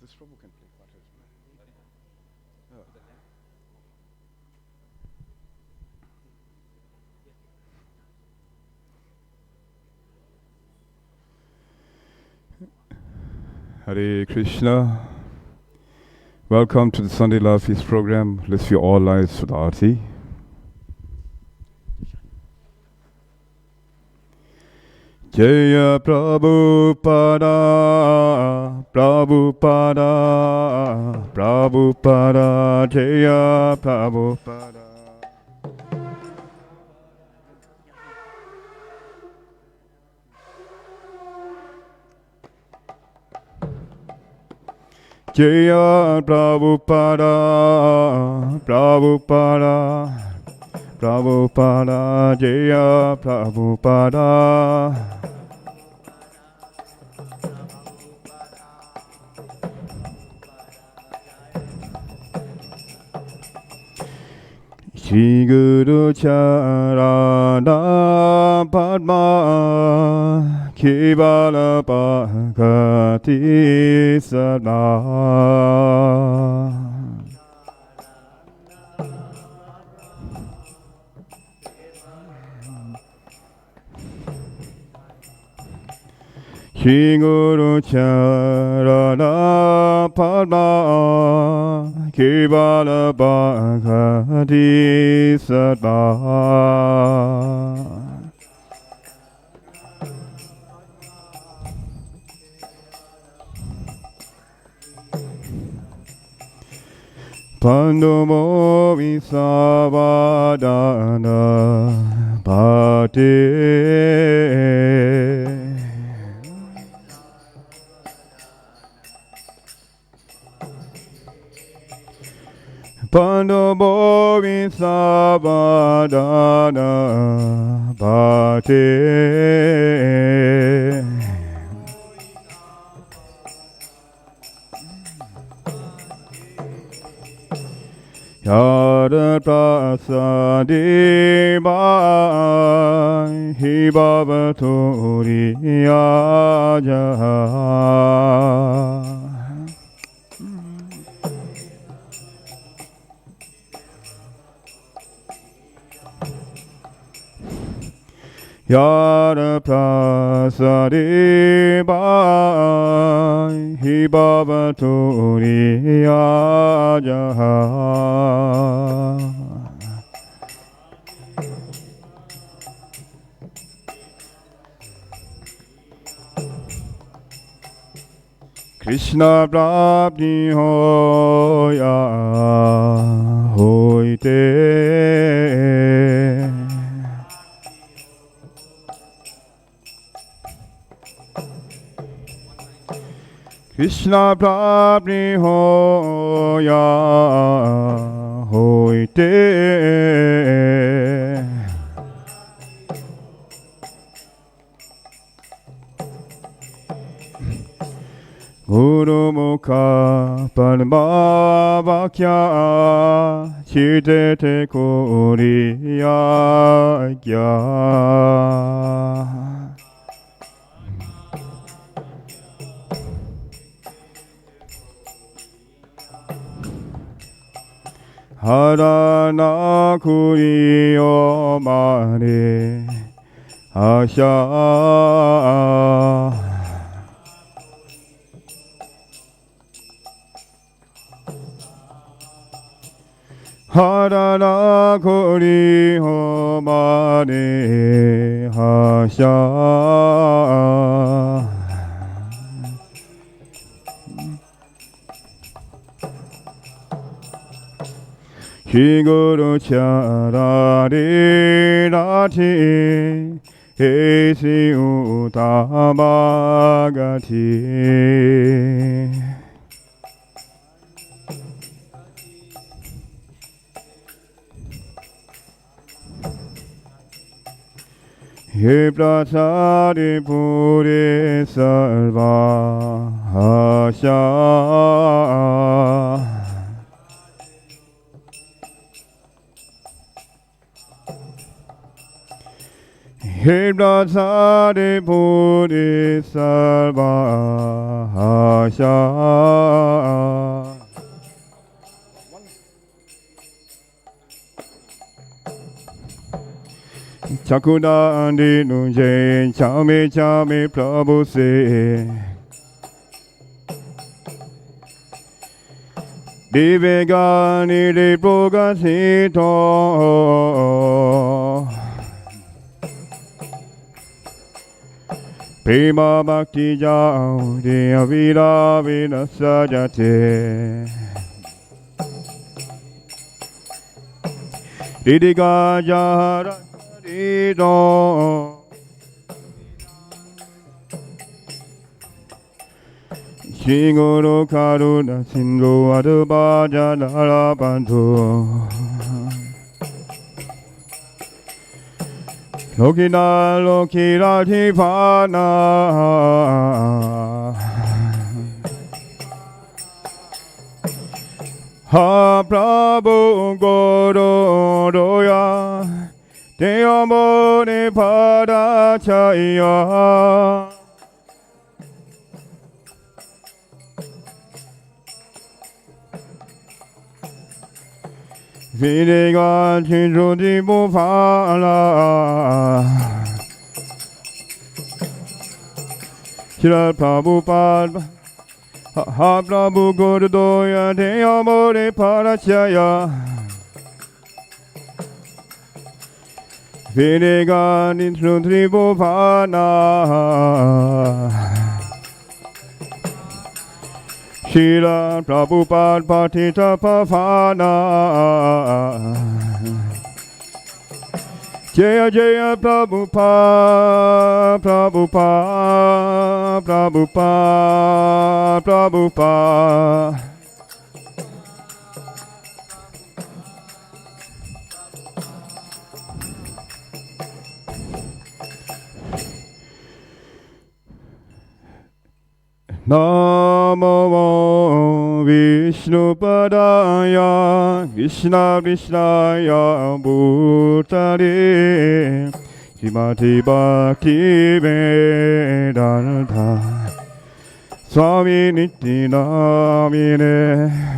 This Prabhu can play Pathas. Oh. Hare Krishna. Welcome to the Sunday Love Feast program. Let's view all lives with Aarti. Jaya Prabhupada, Prabhupada, Prabhupada, Jaya Prabhupada. Jaya Prabhupada, Prabhupada, Prabhupada, Jaya Prabhupada. Shri Guru Charana Padma Kevala Bhagati Sadma Shri Guru Charana Padma Kevala Bhagati Sadma Pandomo Visavadana Bhate Pandomo Visavadana Bhate Yara prasadi bhai hi bhavatori aja Yara prasadi bhai hi bhavatori aja Krishna prapti hoya hoite Krishna prapti hoya hoite Guru mukha parma vakya chitete koriya gya Harana kuriyo mare asha Harana kuriyo mare asha Shri Guru Charari Rati Esi Utamagati He Prasadi Puri Sarva Asha He Brasade Bodhisattva Hasha Chakuda Andi Nunje Chame Chame Prabhu Se Devaki de Progasito Prema Bhakti Jao De Avira Vina Sajate Didika Jahara Dido Shingoro Karuna Sindhu Adubhaja Narabantu Lokina Lokira Tivana Ha Prabhu Goro Doya Deyamone Padachaya Videga Chindrudi Bufala Shira Prabhupada Ha Prabhu Gorodoya Deyamore Parachaya Videga Chindrudi Bufala Shila Prabhupada Patita Pavana Jaya Jaya Prabhupada Prabhupada Prabhupada Prabhupada Namo Vishnu Padaya Krishna Krishnaya Bhutale Srimati Bhakti Vedanta Swami Niti Namine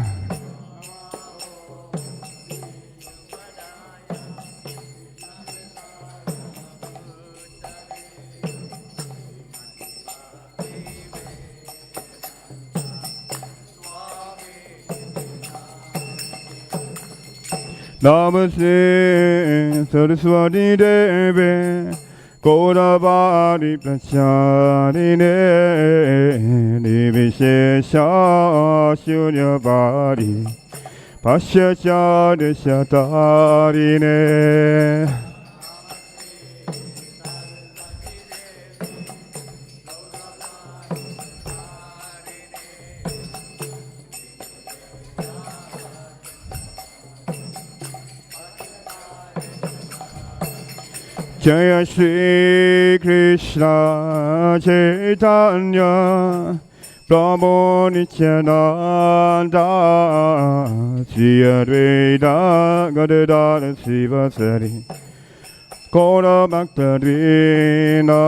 Namaste Saraswati Devi Gauravani Pracharine Nivishesha Shunyavadi Pashyachari Shatarine Jaya Shri Krishna Chaitanya Prabhu Nityananda Sri Advaita Gadadara Sivasari Gaura Bhaktarina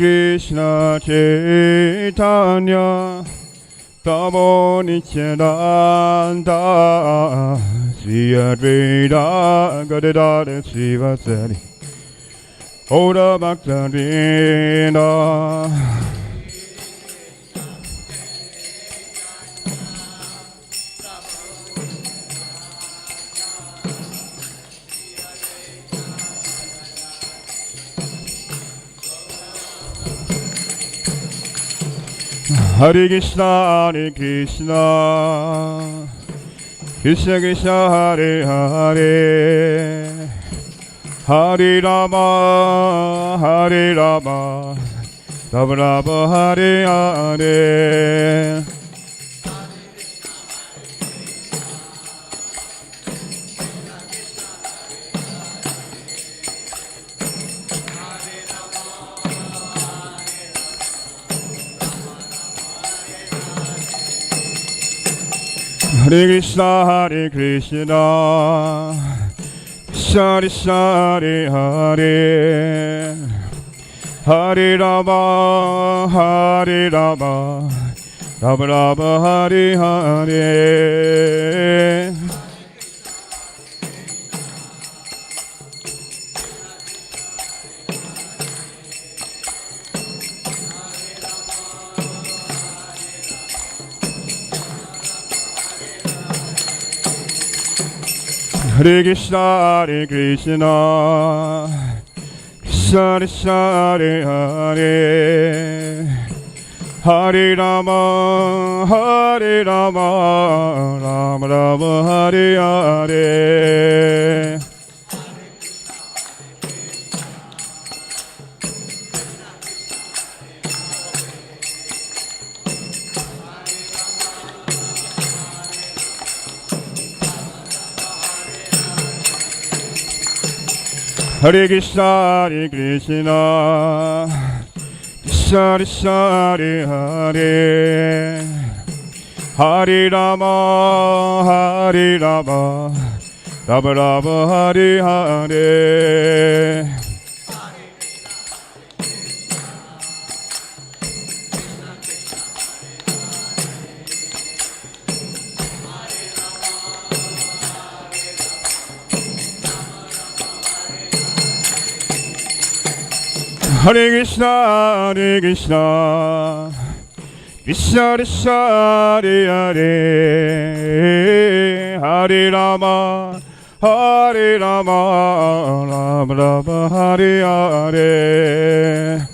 Krishna Chaitanya Prabhu Nityananda Sri Advaita Gadadara Sivasari Gaura Bhaktarina Hare Krishna, Hare Krishna, Krishna Krishna, Hare Hare, Hare Rama, Hare Rama, Rama Rama, Hare Hare. Hare Krishna, Hare Krishna, Krishna Krishna, Hare Hare, Hare Rama, Hare Rama, Rama Rama, Hare Hare. Hare Krishna, Hare Krishna, Krishna Krishna, Hare Hare, Hare Rama, Hare Rama, Rama Rama, Hare Hare. Hare Krishna, Hare Krishna, Krishna Krishna, Hare Hare, Hare Rama, Hare Rama, Rama Rama, Hare Hare. Hare Krishna, Hare Krishna, Krishna Krishna, Hare Hare, Hare Rama, Hare Rama, Rama Rama, Hare Hare.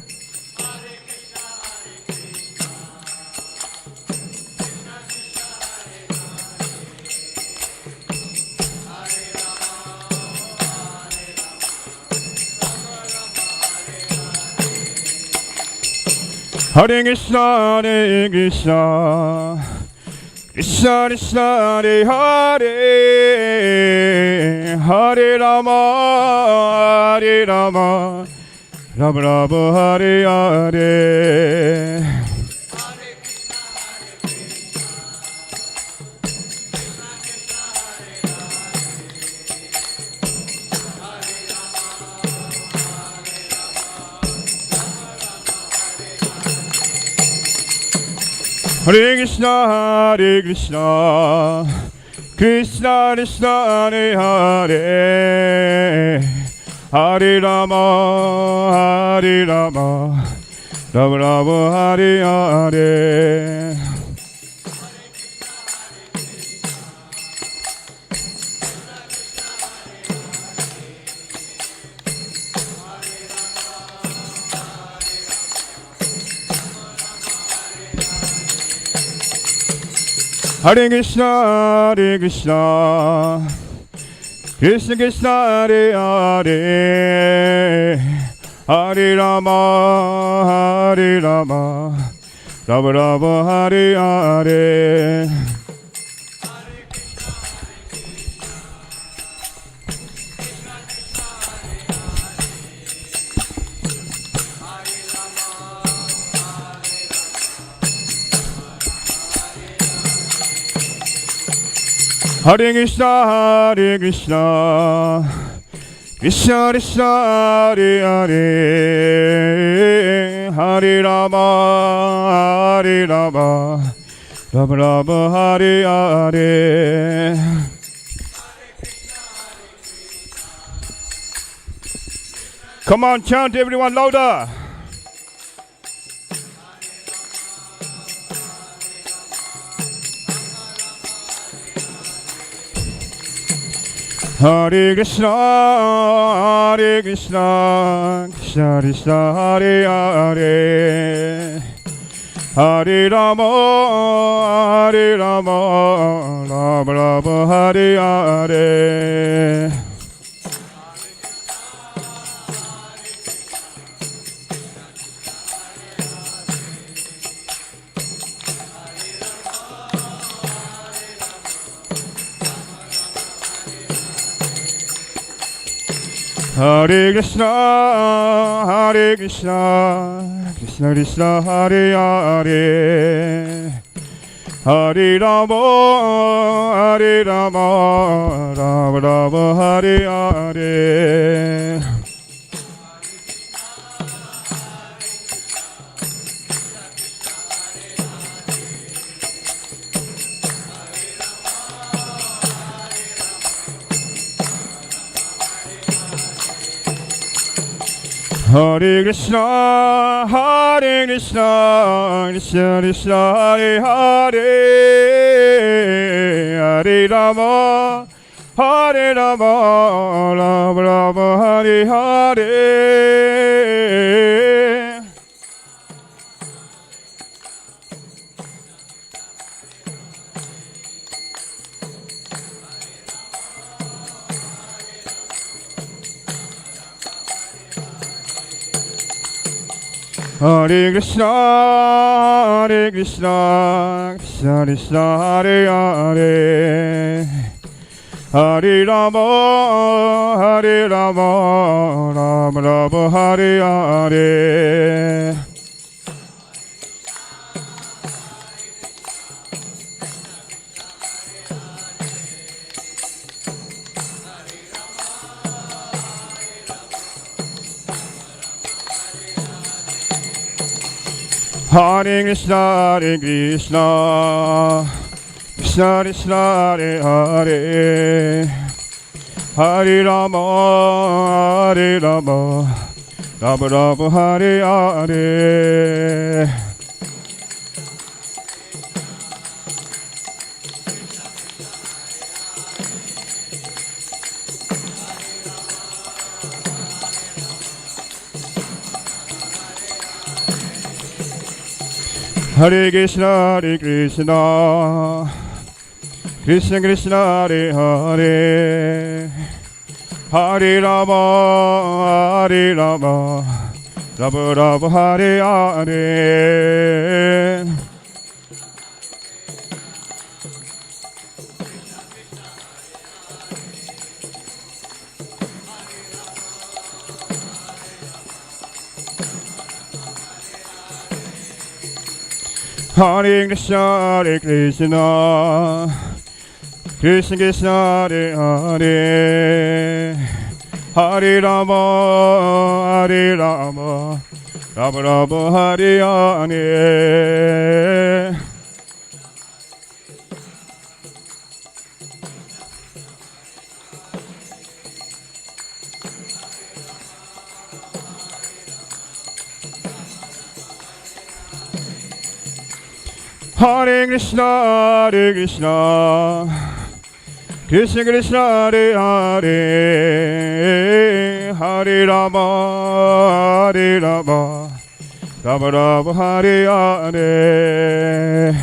Hare Krishna, Hare Krishna, Krishna Krishna, Hare Hare, Hare Rama, Hare Rama, Rama Rama, Hare Hare. Hare Krishna, Hare Krishna, Krishna Krishna, Hare Hare, Hare Rama, Hare Rama, Rama Rama, Hare Hare. Hare Krishna, Hare Krishna, Krishna Krishna, Hare Hare, Hare Rama, Hare Rama, Rama Rama, Hare Hare. Hare Krishna, Hare Krishna, Krishna Krishna, Hare Hare, Hare Rama, Hare Rama, Rama Rama, Hare Hare. Come on, chant everyone louder. Hare Krishna, Hare Krishna, Krishna Krishna, Hare Hare, Hare Rama, Hare Rama, Rama Rama, Hare Hare. Hare Krishna, Hare Krishna, Krishna Krishna, Hare Hare, Hare Rama, Hare Rama, Rama Rama, Hare Hare. Hare Krishna, Hare Krishna, Krishna Krishna, Hare Hare, Hare Rama, Hare Rama, Rama Rama, Hare Hare. Hare Krishna, Hare Krishna, Krishna Krishna, Hare Hare, Hare Rama, Hare Rama, Rama Rama, Hare Hare. Hare Krishna, Hare Krishna, Krishna Krishna, Hare Hare, Hare Rama, Hare Rama, Rama Rama, Hare Hare. Hare Krishna, Hare Krishna, Krishna Krishna, Hare Hare, Hare Rama, Hare Rama, Rama Rama, Hare Hare. Hare Krishna, Hare Krishna, Krishna Krishna, Hare Hare, Hare Rama, Hare Rama, Rama Rama, Hare Hare. Hare Krishna, Hare Krishna, Krishna Krishna, Hare Hare, Hare Rama, Hare Rama, Rama Rama, Hare Hare.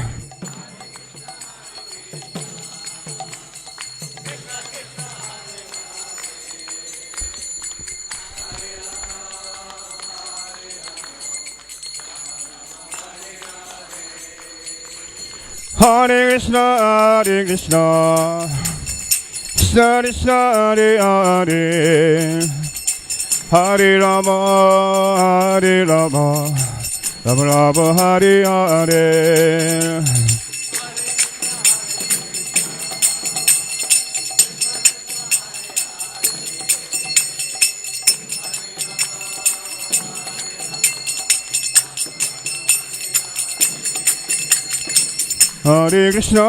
Hare Krishna, Hare Krishna, Krishna Krishna, Hare Hare, Hare Rama, Hare Rama, Rama Rama, Hare Hare. Hare Krishna,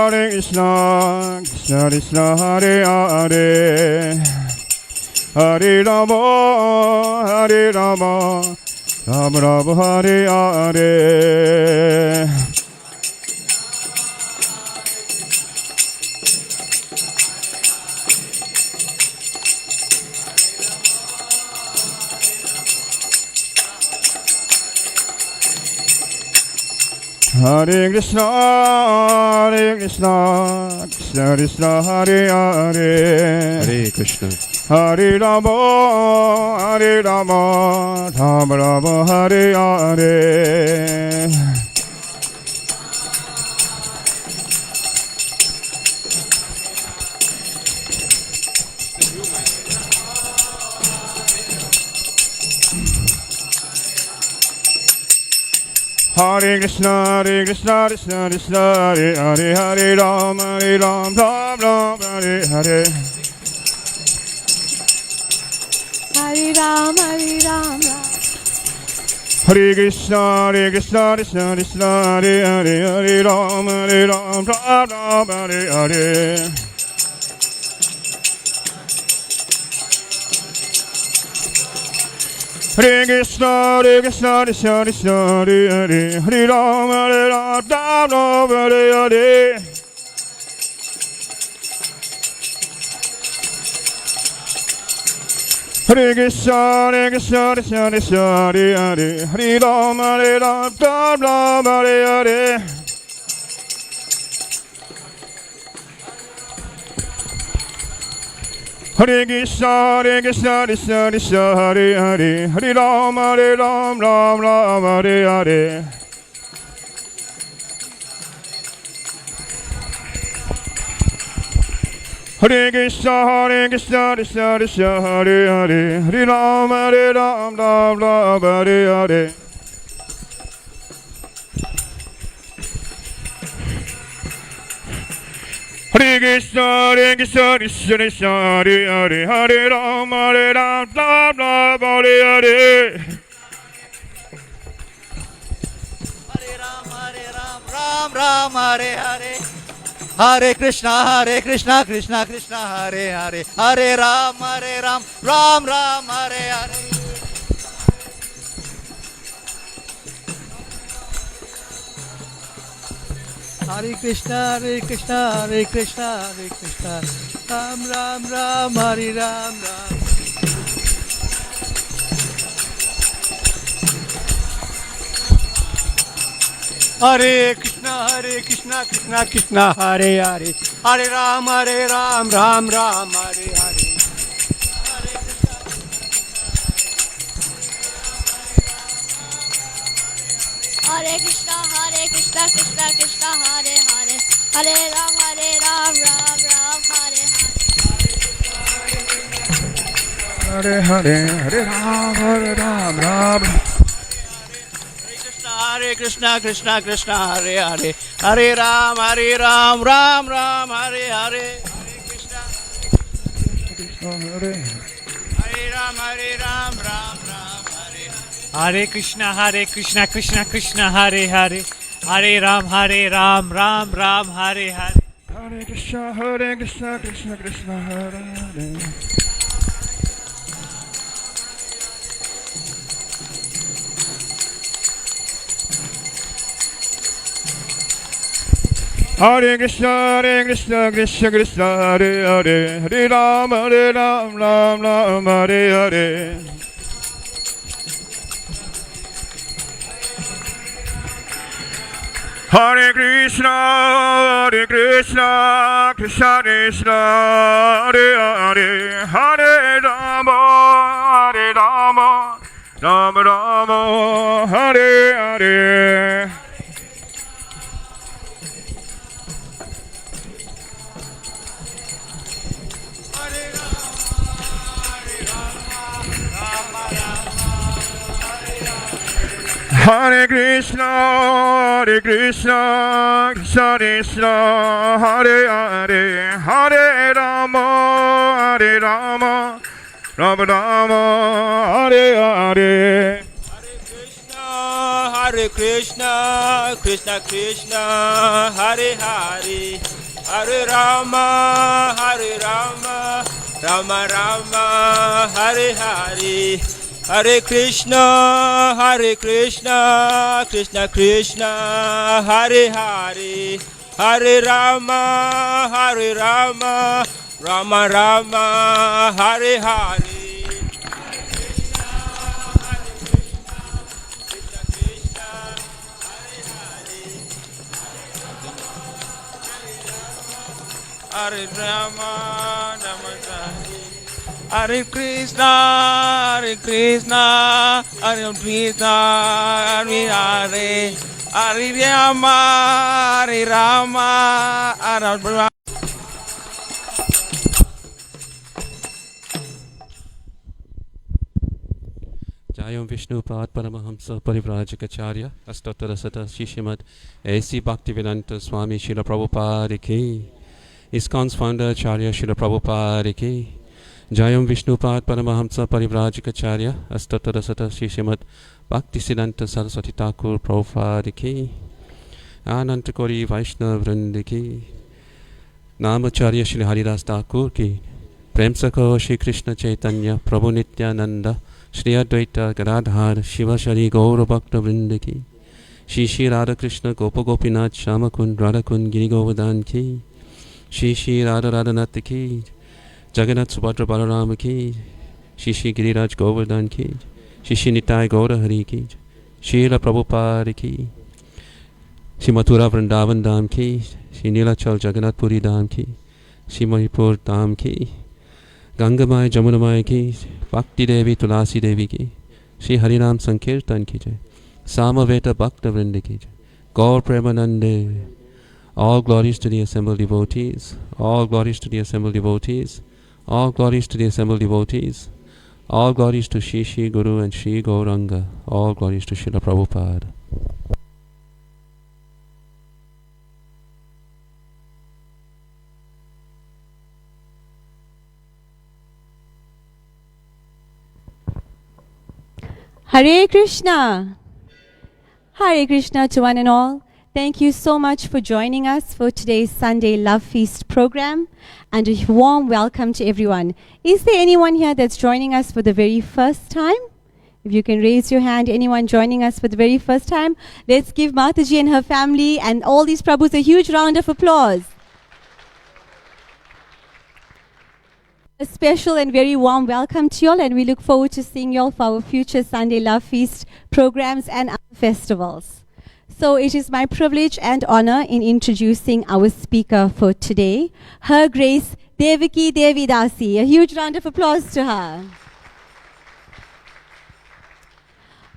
Hare Krishna, Krishna Krishna, Hare Hare, Hare Rama, Hare Rama, Rama Rama, Hare Hare. Hare Krishna, Hare Krishna, Krishna Krishna, Hare Hare, Hare Krishna, Hare Rama, Hare Rama, Rama Rama, Hare Hare. Hare Krishna, Krishna Krishna, Hare Hare, Hare Ram, Ram Ram, Hare Hare. Hare Ram, Ram. Hare Krishna, Krishna Krishna, Hare Hare, Hare Ram, Ram Ram, Hare Hare. Hare Krishna, Krishna Krishna, Hare Hare, Hare Ram, Ram Ram, Hare Hare. Hare Krishna, Krishna Krishna, Hare Hare, Hare Ram, Ram Ram, Hare Hare. Hare Krishna, Krishna Krishna, Hare Hare, Hare Ram, Ram Ram, Hare Hare. Hare Krishna, Krishna Krishna, Hare Hare, Hare Ram, Ram Ram, Hare Hare. Hare Krishna, Krishna Krishna, Hare Hare, Hare Ram, Ram Ram, Hare Hare. Ram Ram, Hare Hare. Hare Krishna, Krishna Krishna, Hare Hare. Hare Ram, Ram Ram, Hare Hare. Hare Krishna, Krishna Krishna, Ram Ram, Hare Ram. Hare Krishna, Krishna, Hare Hare. Hare Ram, Ram Ram, Hare Hare. Hare Krishna, Krishna Krishna, Hare Hare, Hare Ram, Ram Ram, Hare Hare. Hare Hare, Hare Ram, Ram. Hare Krishna, Krishna, Hare Hare. Hare Ram, Ram Ram, Hare Hare. Hare Ram, Ram Ram, Hare Hare. Hare Krishna, Krishna, Hare Hare. Hare Ram, Ram Ram, Hare Hare. Hare Krishna, Krishna, Hare Hare. Hare Krishna, Krishna, Hare Hare, Hare Ram, Ram Ram, Hare Hare. Hare Krishna, Krishna Krishna, Hare Hare, Hare Rama, Rama Rama, Hare Hare. Hare Krishna, Krishna Krishna, Hare Hare, Hare Rama, Rama Rama, Hare Hare. Hare Krishna, Krishna Krishna, Hare Hare, Hare Rama, Rama Rama, Hare Hare. Hare Krishna, Krishna Krishna, Hare Hare, Hare Rama, Rama Rama, Hare Hare. Hare Rama, Hare Krishna, Krishna, Hare Krishna, Hare Hare, Hare Rama, Hare Rama. Jayam Vishnu Pad Paramahamsa Parivrajikacharya Astottara Sata Shishimad A.C. Bhaktivedanta Swami Srila Prabhupada Ki. ISKCON's founder Acharya Srila Prabhupada Ki. Jayam Vishnu Pad Paramahamsa Parivrajikacharya Astottara Sata Shishimad Bhaktisiddhanta Saraswati Thakur Prabhupada Ki. Anantakori Vaishnav Vrinda Ki. Namacharya Shri Haridas Thakur Ki. Prem Sakho Shri Krishna Chaitanya Prabhu Nityananda Shri Advaita Gadadhar Shiva Shri Gaura Bhakta Vrinda Ki. Shri Shri Radha Krishna Gopa Gopinath Shama Kund Radha Kund Giri Govardhan Ki. Shri Shri Radha Radhanath Ki. Jagannath Subhadra Balarama Ki. Shri Shri Giriraj Govardhan Ki. Shri Shri Nitai Gaura Hari Ki. Srila Prabhupada Ki. Shri Mathura Vrindavan Dham Ki. Shri Nilachal Jagannath Puri Dham Ki. Shri Manipur Dham Ki. Gangamai Jamunamai Ki. Bhakti Devi Tulasi Devi Ki. Shri Harinam Sankirtan Ki Jai. Samaveta Bhakta Vrinda Ki Jai. Gaur Premanande. All glories to the assembled devotees. All glories to the assembled devotees. All glories to the assembled devotees. All glories to Shri Shri Guru and Shri Gauranga. All glories to Srila Prabhupada. Hare Krishna. Hare Krishna to one and all. Thank you so much for joining us for today's Sunday Love Feast program, and a warm welcome to everyone. Is there anyone here that's joining us for the very first time? If you can raise your hand, anyone joining us for the very first time, let's give Mataji and her family and all these Prabhus a huge round of applause. A special and very warm welcome to you all, and we look forward to seeing you all for our future Sunday Love Feast programs and other festivals. So it is my privilege and honor in introducing our speaker for today, Her Grace Devaki Devi Dasi. A huge round of applause to her.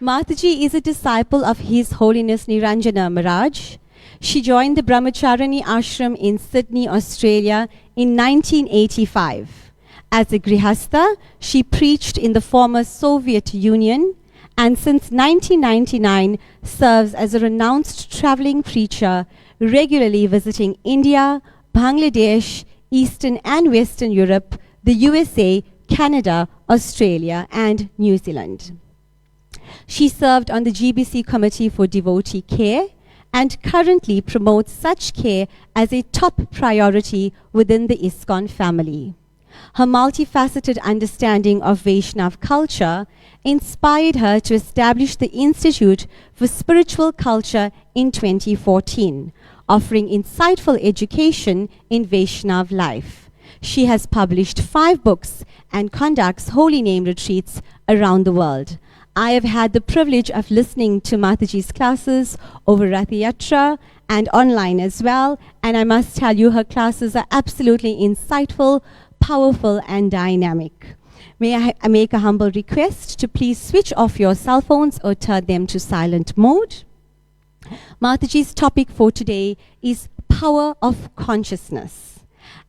Mataji is a disciple of His Holiness Niranjana Maharaj. She joined the Brahmacharani Ashram in Sydney, Australia in 1985. As a Grihastha, she preached in the former Soviet Union, and since 1999 serves as a renounced traveling preacher, regularly visiting India, Bangladesh, Eastern and Western Europe, the USA, Canada, Australia, and New Zealand. She served on the GBC Committee for Devotee Care and currently promotes such care as a top priority within the ISKCON family. Her multifaceted understanding of Vaishnav culture inspired her to establish the Institute for Spiritual Culture in 2014, offering insightful education in Vaishnav life. She has published 5 books and conducts holy name retreats around the world. I have had the privilege of listening to Mataji's classes over Rath Yatra and online as well, and I must tell you her classes are absolutely insightful, powerful and dynamic. May I make a humble request to please switch off your cell phones or turn them to silent mode. Mataji's topic for today is power of consciousness,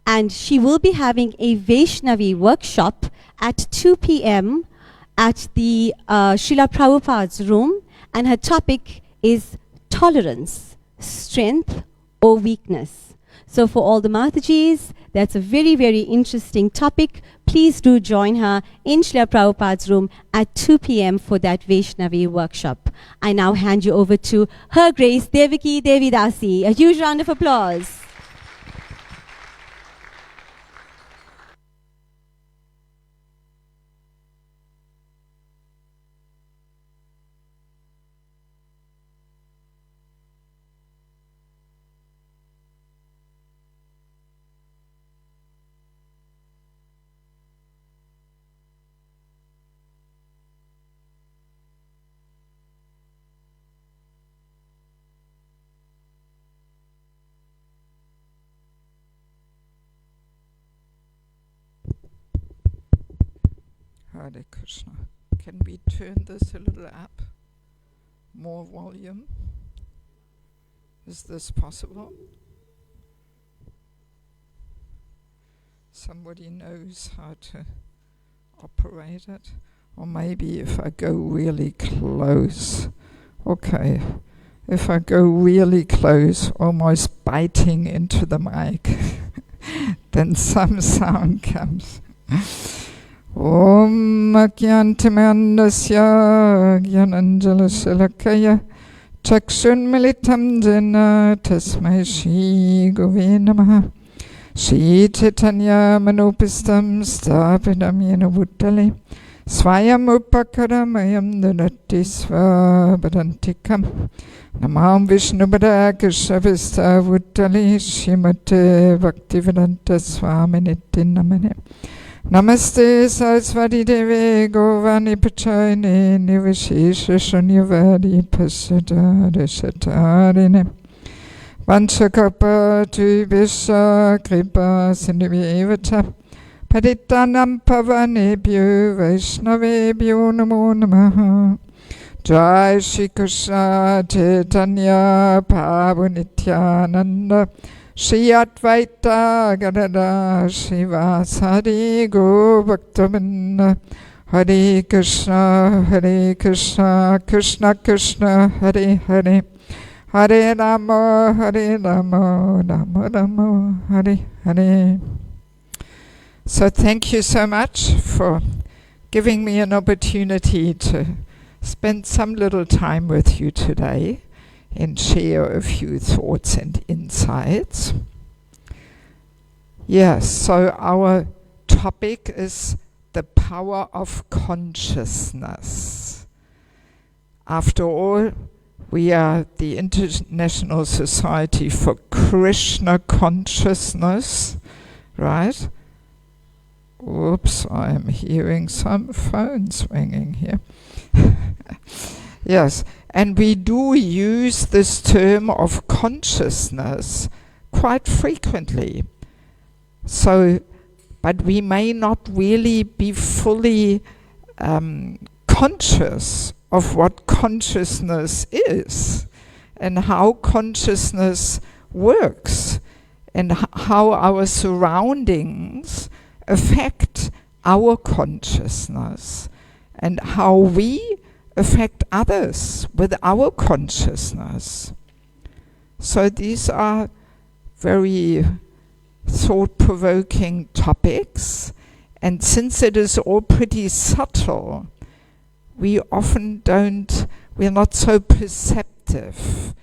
and she will be having a Vaishnavi workshop at 2 p.m. at the Srila Prabhupada's room, and her topic is tolerance, strength or weakness. So for all the Matajis, that's a very, very interesting topic. Please do join her in Srila Prabhupada's room at 2 p.m. for that Vaishnavi workshop. I now hand you over to Her Grace Devaki Devi Dasi. A huge round of applause. Hare Krishna. Can we turn this a little up? More volume? Is this possible? Somebody knows how to operate it? Or maybe if I go really close. Okay. If I go really close, almost biting into the mic, then some sound comes. Om Akyantamandasya Gyananjalasalakaya Chakshun Militam Jena Tasmai Shri Gove Namaha Shri Chaitanya Manopistam Stapidam Yena Bhuttale Swayam Upakaramayam Dhanati Svabadantikam Namam Vishnubhada Krishnavista Bhuttale Shrimate Bhaktivedanta Swaminiti Namane Namaste Saraswati Devi Govani Pachayane Nivashesha Shunyavadi Pasadare Satarine Vanchakapa Tubhisha Kripa Sindhivevata Paditanam Pavanebhyo Vaishnavebhyo Namo Namaha Jai Shri Krishna Chaitanya Prabhu Nityananda Shri Advaita Gadada Srivasadi Go Bhaktavinda Hare Krishna Krishna Krishna Hare Hare Hare Rama Rama Rama Hare Hare. So thank you so much for giving me an opportunity to spend some little time with you today and share a few thoughts and insights. Yes, so our topic is the power of consciousness. After all, we are the International Society for Krishna Consciousness, right? Oops, I am hearing some phones ringing here. Yes, and we do use this term of consciousness quite frequently. So, but we may not really be fully conscious of what consciousness is and how consciousness works and how our surroundings affect our consciousness and how we affect others with our consciousness. So these are very thought-provoking topics, and since it is all pretty subtle, we're not so perceptive,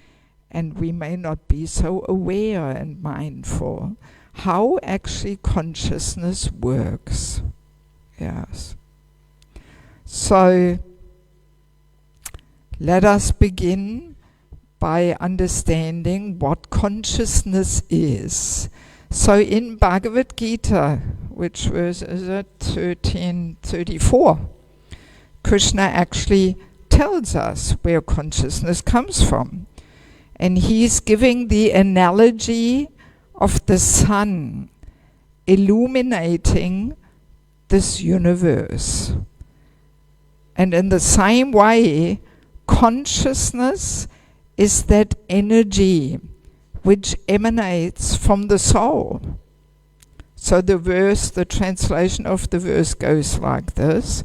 and we may not be so aware and mindful how actually consciousness works. Yes. So let us begin by understanding what consciousness is. So in Bhagavad Gita, which verse is it? 1334, Krishna actually tells us where consciousness comes from. And he's giving the analogy of the sun illuminating this universe. And in the same way, consciousness is that energy which emanates from the soul. So the translation of the verse goes like this: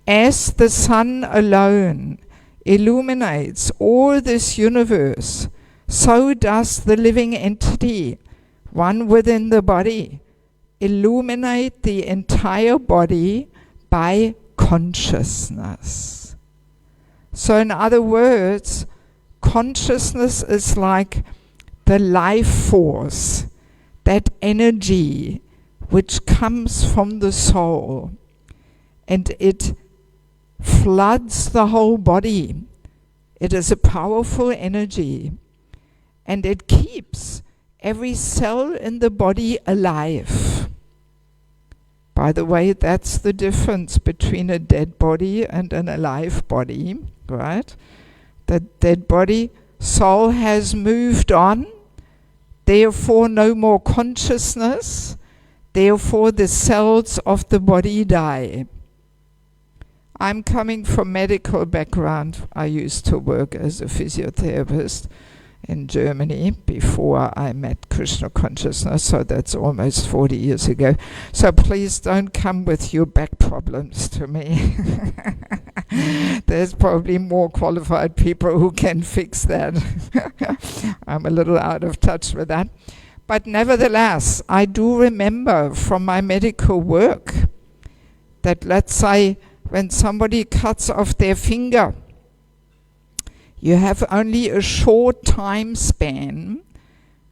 as the sun alone illuminates all this universe, so does the living entity, one within the body, illuminate the entire body by consciousness. So in other words, consciousness is like the life force, that energy which comes from the soul, and it floods the whole body. It is a powerful energy, and it keeps every cell in the body alive. By the way, that's the difference between a dead body and an alive body, right? The dead body, soul has moved on, therefore no more consciousness, therefore the cells of the body die. I'm coming from medical background. I used to work as a physiotherapist, in Germany before I met Krishna consciousness, so that's almost 40 years ago. So please don't come with your back problems to me. There's probably more qualified people who can fix that. I'm a little out of touch with that. But nevertheless, I do remember from my medical work that, let's say, when somebody cuts off their finger, you have only a short time span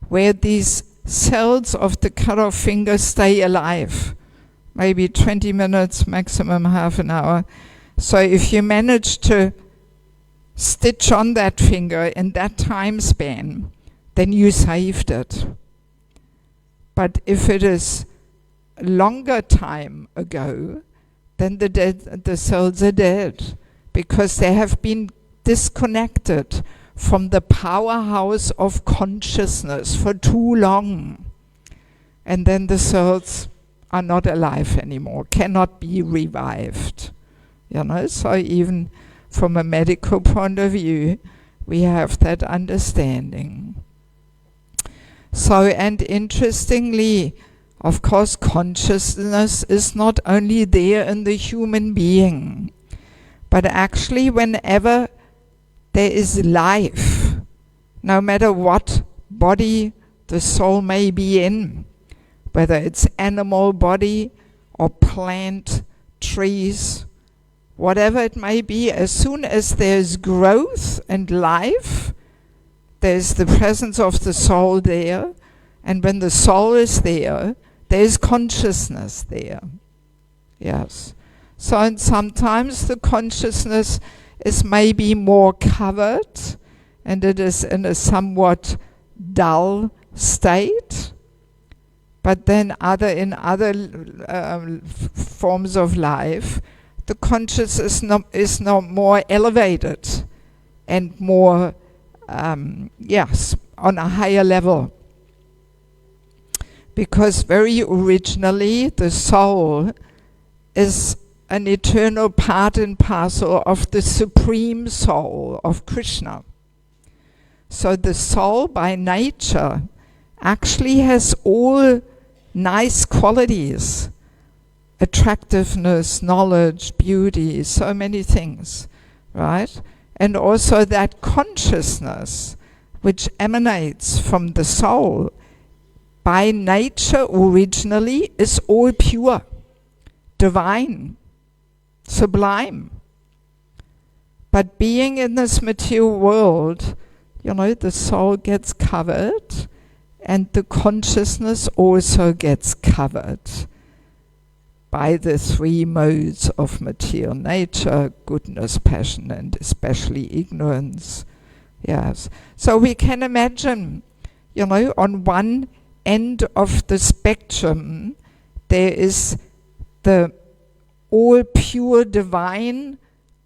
where these cells of the cut off finger stay alive. Maybe 20 minutes, maximum half an hour. So if you manage to stitch on that finger in that time span, then you saved it. But if it is a longer time ago, then the cells are dead, because they have been disconnected from the powerhouse of consciousness for too long. And then the cells are not alive anymore, cannot be revived. You know, so even from a medical point of view, we have that understanding. So, and interestingly, of course, consciousness is not only there in the human being, but actually whenever there is life, no matter what body the soul may be in, whether it's animal body or plant, trees, whatever it may be, as soon as there's growth and life, there's the presence of the soul there, and when the soul is there, there's consciousness there. Yes. So and sometimes the consciousness is maybe more covered, and it is in a somewhat dull state, but then in other forms of life, the consciousness is not more elevated and more, yes, on a higher level. Because very originally the soul is an eternal part and parcel of the Supreme Soul of Krishna. So the soul by nature actually has all nice qualities: attractiveness, knowledge, beauty, so many things, right? And also that consciousness which emanates from the soul by nature originally is all pure, divine, sublime. But being in this material world, you know, the soul gets covered and the consciousness also gets covered by the three modes of material nature: goodness, passion, and especially ignorance. Yes. So we can imagine, you know, on one end of the spectrum there is the all pure divine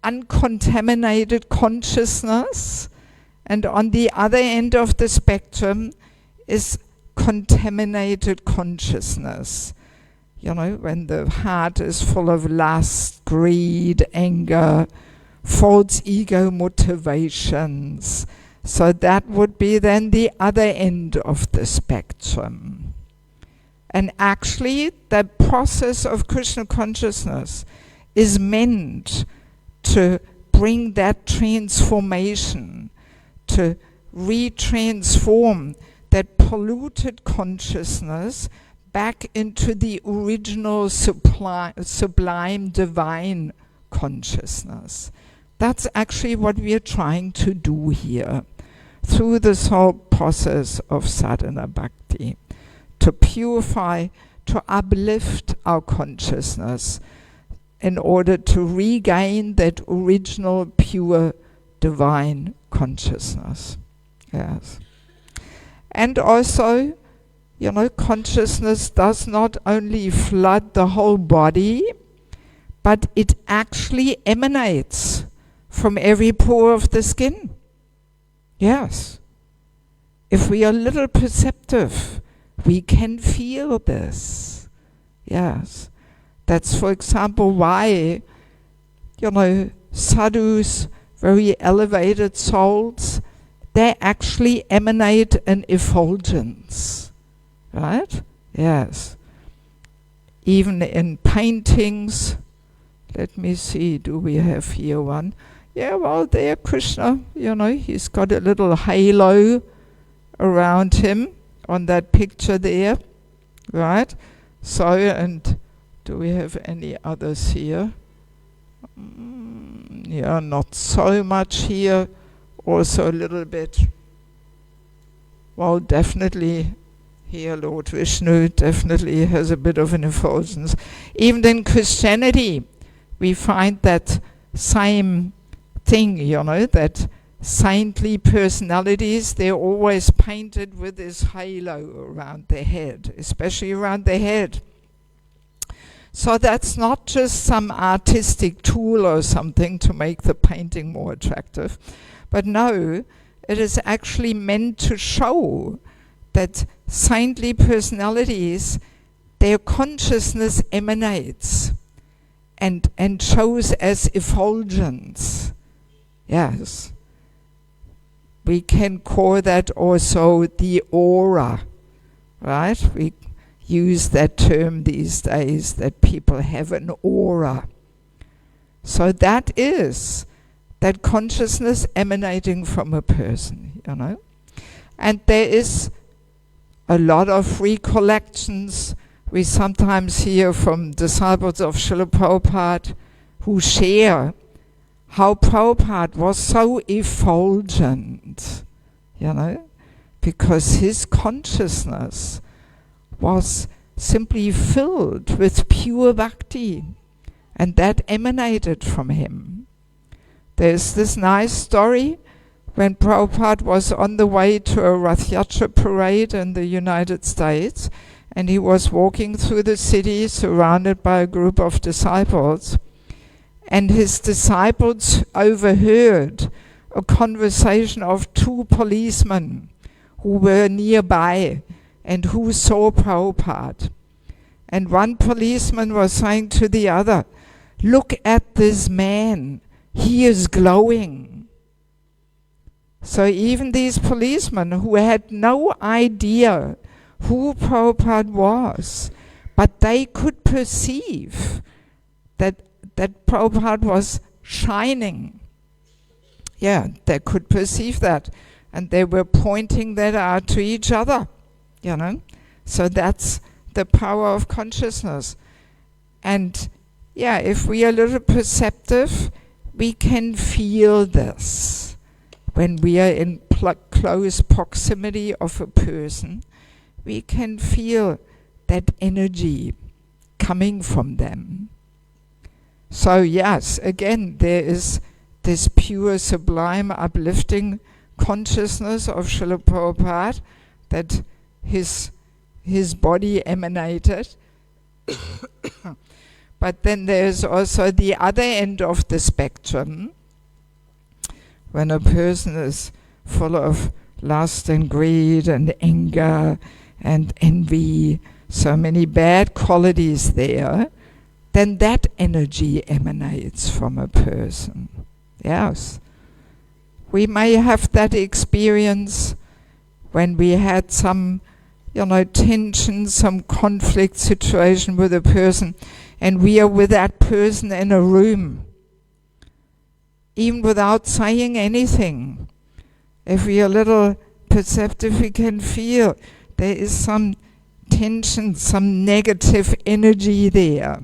uncontaminated consciousness, and on the other end of the spectrum is contaminated consciousness. You know, when the heart is full of lust, greed, anger, false ego motivations. So that would be then the other end of the spectrum. And actually, the process of Krishna consciousness is meant to bring that transformation, to retransform that polluted consciousness back into the original sublime divine consciousness. That's actually what we are trying to do here through this whole process of sadhana bhakti, to purify, to uplift our consciousness in order to regain that original pure divine consciousness. Yes. And also, you know, consciousness does not only flood the whole body, but it actually emanates from every pore of the skin. Yes. If we are a little perceptive, we can feel this. Yes. That's, for example, why, you know, sadhus, very elevated souls, they actually emanate an effulgence, right? Yes. Even in paintings, let me see, do we have here one? Yeah, well, there Krishna, he's got a little halo around him on that picture there, right? So, and do we have any others here? Yeah, not so much here. Also a little bit. Well, definitely here Lord Vishnu definitely has a bit of an effulgence. Even in Christianity, we find that same thing, that saintly personalities, they're always painted with this halo around their head, especially around their head. So that's not just some artistic tool or something to make the painting more attractive, but no, it is actually meant to show that saintly personalities, their consciousness emanates and shows as effulgence. Yes. We can call that also the aura, right? We use that term these days, that people have an aura. So that is that consciousness emanating from a person, And there is a lot of recollections we sometimes hear from disciples of Srila Prabhupada who share how Prabhupada was so effulgent, because his consciousness was simply filled with pure bhakti, and that emanated from him. There's this nice story when Prabhupada was on the way to a Rath Yatra parade in the United States, and he was walking through the city surrounded by a group of disciples, and his disciples overheard a conversation of two policemen who were nearby and who saw Prabhupada. And one policeman was saying to the other, "Look at this man, he is glowing." So even these policemen who had no idea who Prabhupada was, but they could perceive that Prabhupada was shining. Yeah, they could perceive that. And they were pointing that out to each other, So that's the power of consciousness. And yeah, if we are a little perceptive, we can feel this. When we are in close proximity of a person, we can feel that energy coming from them. So yes, again, there is this pure, sublime, uplifting consciousness of Srila Prabhupada that his body emanated. But then there's also the other end of the spectrum, when a person is full of lust and greed and anger and envy, so many bad qualities there, then that energy emanates from a person. Yes. We may have that experience when we had some, tension, some conflict situation with a person, and we are with that person in a room, even without saying anything. If we are a little perceptive, we can feel there is some tension, some negative energy there.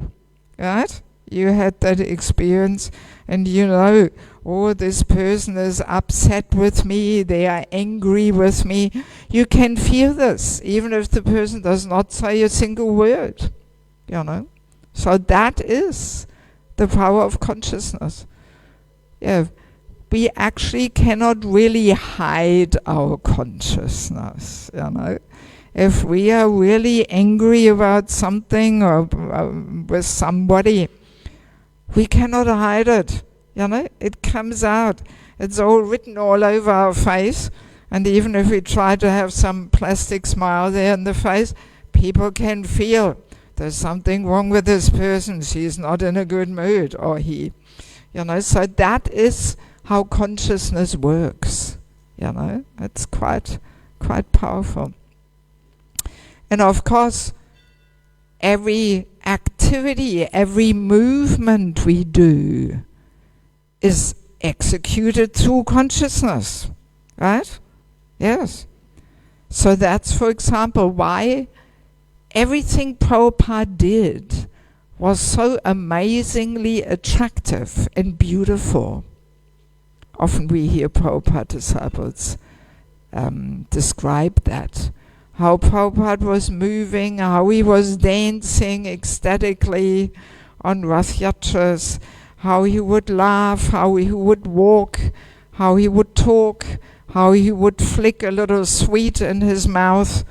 Right? You had that experience, and this person is upset with me, they are angry with me. You can feel this, even if the person does not say a single word. So that is the power of consciousness. Yeah, we actually cannot really hide our consciousness, If we are really angry about something or with somebody, we cannot hide it, It comes out. It's all written all over our face, and even if we try to have some plastic smile there in the face, people can feel there's something wrong with this person, she's not in a good mood, or he. So that is how consciousness works. You know, it's quite powerful. And of course, every activity, every movement we do is executed through consciousness, right? Yes. So that's, for example, why everything Prabhupada did was so amazingly attractive and beautiful. Often we hear Prabhupada disciples describe that. How Prabhupada was moving, how he was dancing ecstatically on Rath Yatras, how he would laugh, how he would walk, how he would talk, how he would flick a little sweet in his mouth.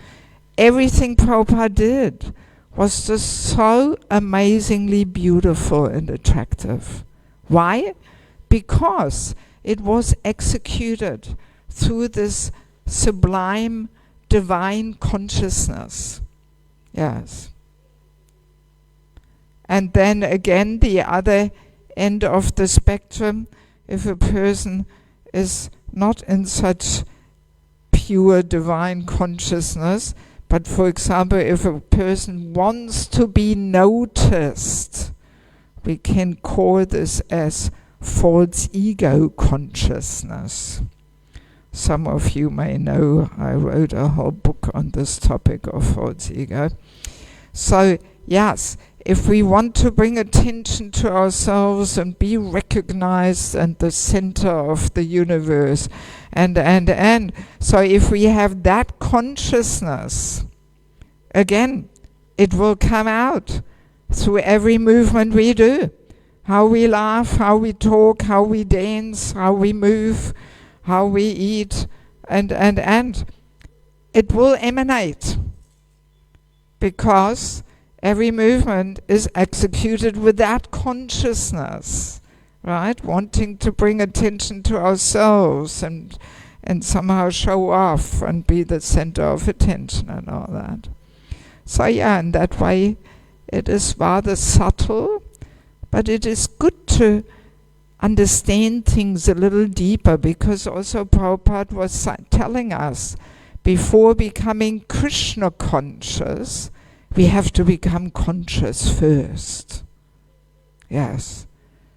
Everything Prabhupada did was just so amazingly beautiful and attractive. Why? Because it was executed through this sublime divine consciousness. Yes. And then again, the other end of the spectrum, if a person is not in such pure divine consciousness, but for example, if a person wants to be noticed, we can call this as false ego consciousness. Some of you may know I wrote a whole book on this topic of false ego. So yes, if we want to bring attention to ourselves and be recognized and the center of the universe, and so if we have that consciousness, again, it will come out through every movement we do. How we laugh, how we talk, how we dance, how we move, how we eat, and it will emanate, because every movement is executed with that consciousness, right? Wanting to bring attention to ourselves and somehow show off and be the center of attention and all that. So yeah, in that way it is rather subtle, but it is good to understand things a little deeper, because also Prabhupada was telling us, before becoming Krishna conscious, we have to become conscious first. Yes,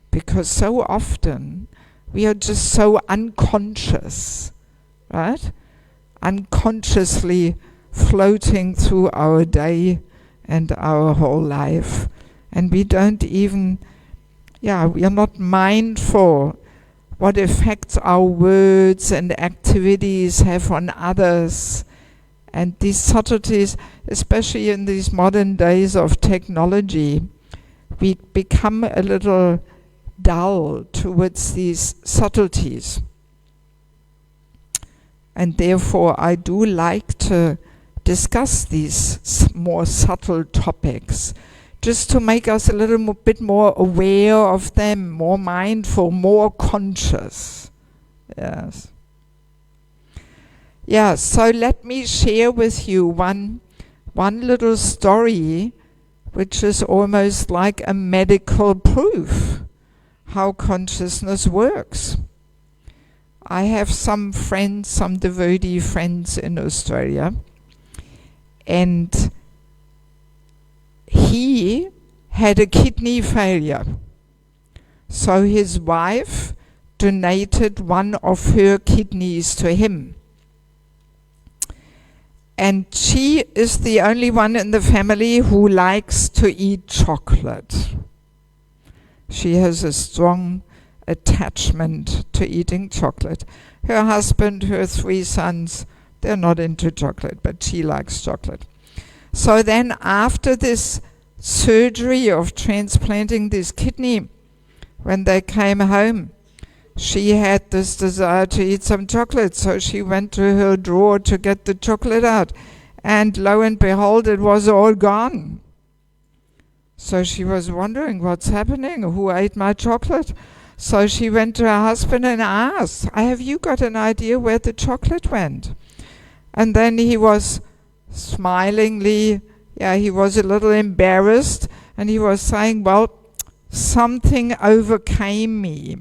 because so often we are just so unconscious, right? Unconsciously floating through our day and our whole life, and we don't even, we are not mindful what effects our words and activities have on others. And these subtleties, especially in these modern days of technology, we become a little dull towards these subtleties. And therefore I do like to discuss these more subtle topics, just to make us a little bit more aware of them, more mindful, more conscious. Yes. Yeah, so let me share with you one little story, which is almost like a medical proof how consciousness works. I have some friends, some devotee friends in Australia, and he had a kidney failure. So his wife donated one of her kidneys to him. And she is the only one in the family who likes to eat chocolate. She has a strong attachment to eating chocolate. Her husband, her 3 sons, they're not into chocolate, but she likes chocolate. So then after this surgery of transplanting this kidney, when they came home, she had this desire to eat some chocolate, so she went to her drawer to get the chocolate out, and lo and behold, it was all gone. So she was wondering, what's happening? Who ate my chocolate? So she went to her husband and asked, have you got an idea where the chocolate went? And then he was smilingly, he was a little embarrassed, and he was saying, well, something overcame me.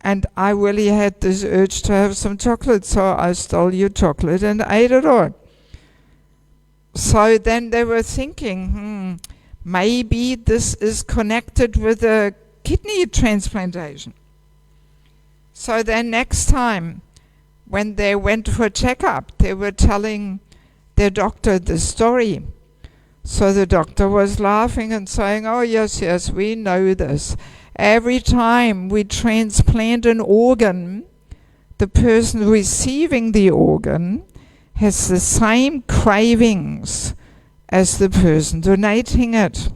And I really had this urge to have some chocolate, so I stole your chocolate and ate it all. So then they were thinking, maybe this is connected with a kidney transplantation. So then next time, when they went for a checkup, they were telling their doctor the story. So the doctor was laughing and saying, oh yes, yes, we know this. Every time we transplant an organ, the person receiving the organ has the same cravings as the person donating it.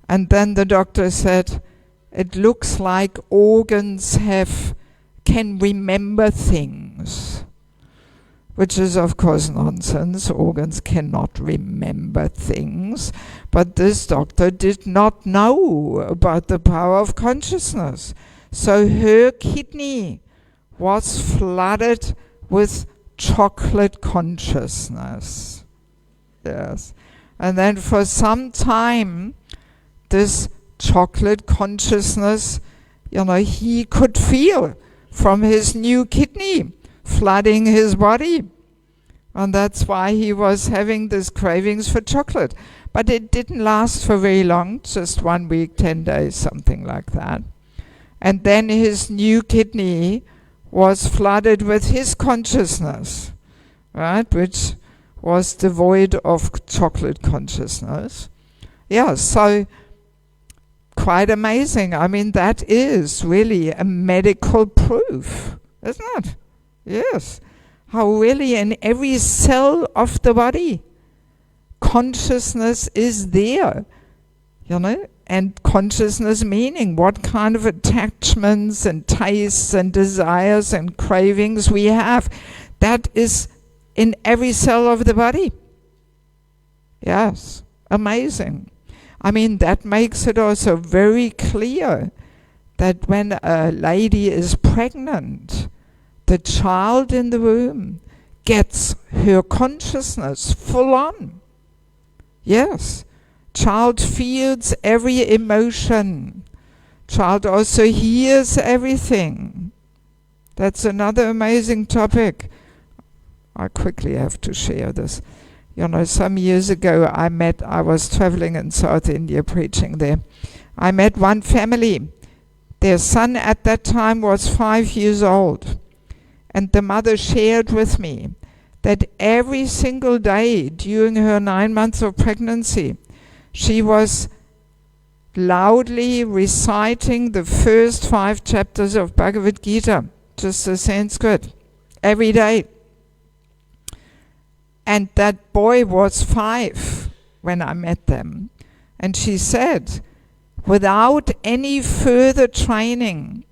And then the doctor said, it looks like organs can remember things, which is of course nonsense. Organs cannot remember things. But this doctor did not know about the power of consciousness. So her kidney was flooded with chocolate consciousness. Yes. And then for some time, this chocolate consciousness, he could feel from his new kidney flooding his body. And that's why he was having these cravings for chocolate. But it didn't last for very long, just 1 week, 10 days, something like that. And then his new kidney was flooded with his consciousness, right, which was devoid of chocolate consciousness. Yeah, so quite amazing. I mean, that is really a medical proof, isn't it? Yes. How really in every cell of the body, consciousness is there, and consciousness meaning what kind of attachments and tastes and desires and cravings we have. That is in every cell of the body. Yes, amazing. I mean, that makes it also very clear that when a lady is pregnant, the child in the womb gets her consciousness full on. Yes, child feels every emotion. Child also hears everything. That's another amazing topic. I quickly have to share this. Some years ago I was traveling in South India preaching there. I met one family. Their son at that time was 5 years old. And the mother shared with me that every single day during her 9 months of pregnancy, she was loudly reciting the first 5 chapters of Bhagavad Gita, just the Sanskrit, every day. And that boy was 5 when I met them. And she said, without any further training,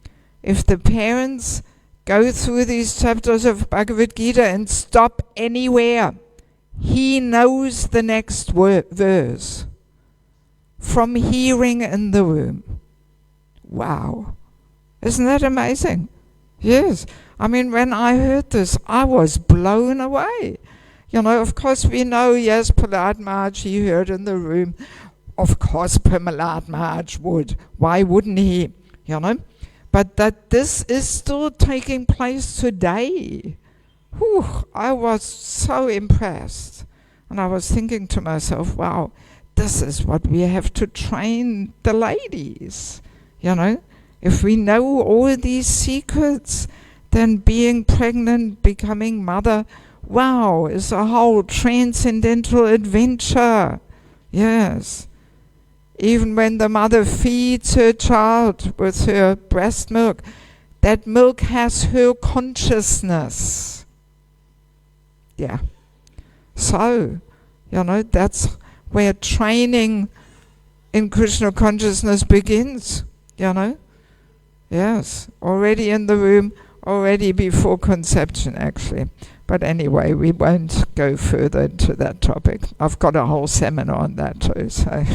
if the parents go through these chapters of Bhagavad Gita and stop anywhere, he knows the next verse from hearing in the womb. Wow. Isn't that amazing? Yes. I mean, when I heard this, I was blown away. Of course we know, yes, Prahlad Maharaj, he heard in the room. Of course Prahlad Maharaj would. Why wouldn't he? But that this is still taking place today. Whew, I was so impressed. And I was thinking to myself, wow, this is what we have to train the ladies. If we know all these secrets, then being pregnant, becoming mother, wow, is a whole transcendental adventure. Yes. Even when the mother feeds her child with her breast milk, that milk has her consciousness. Yeah. So, that's where training in Krishna consciousness begins, Yes, already in the womb, already before conception, actually. But anyway, we won't go further into that topic. I've got a whole seminar on that too, so...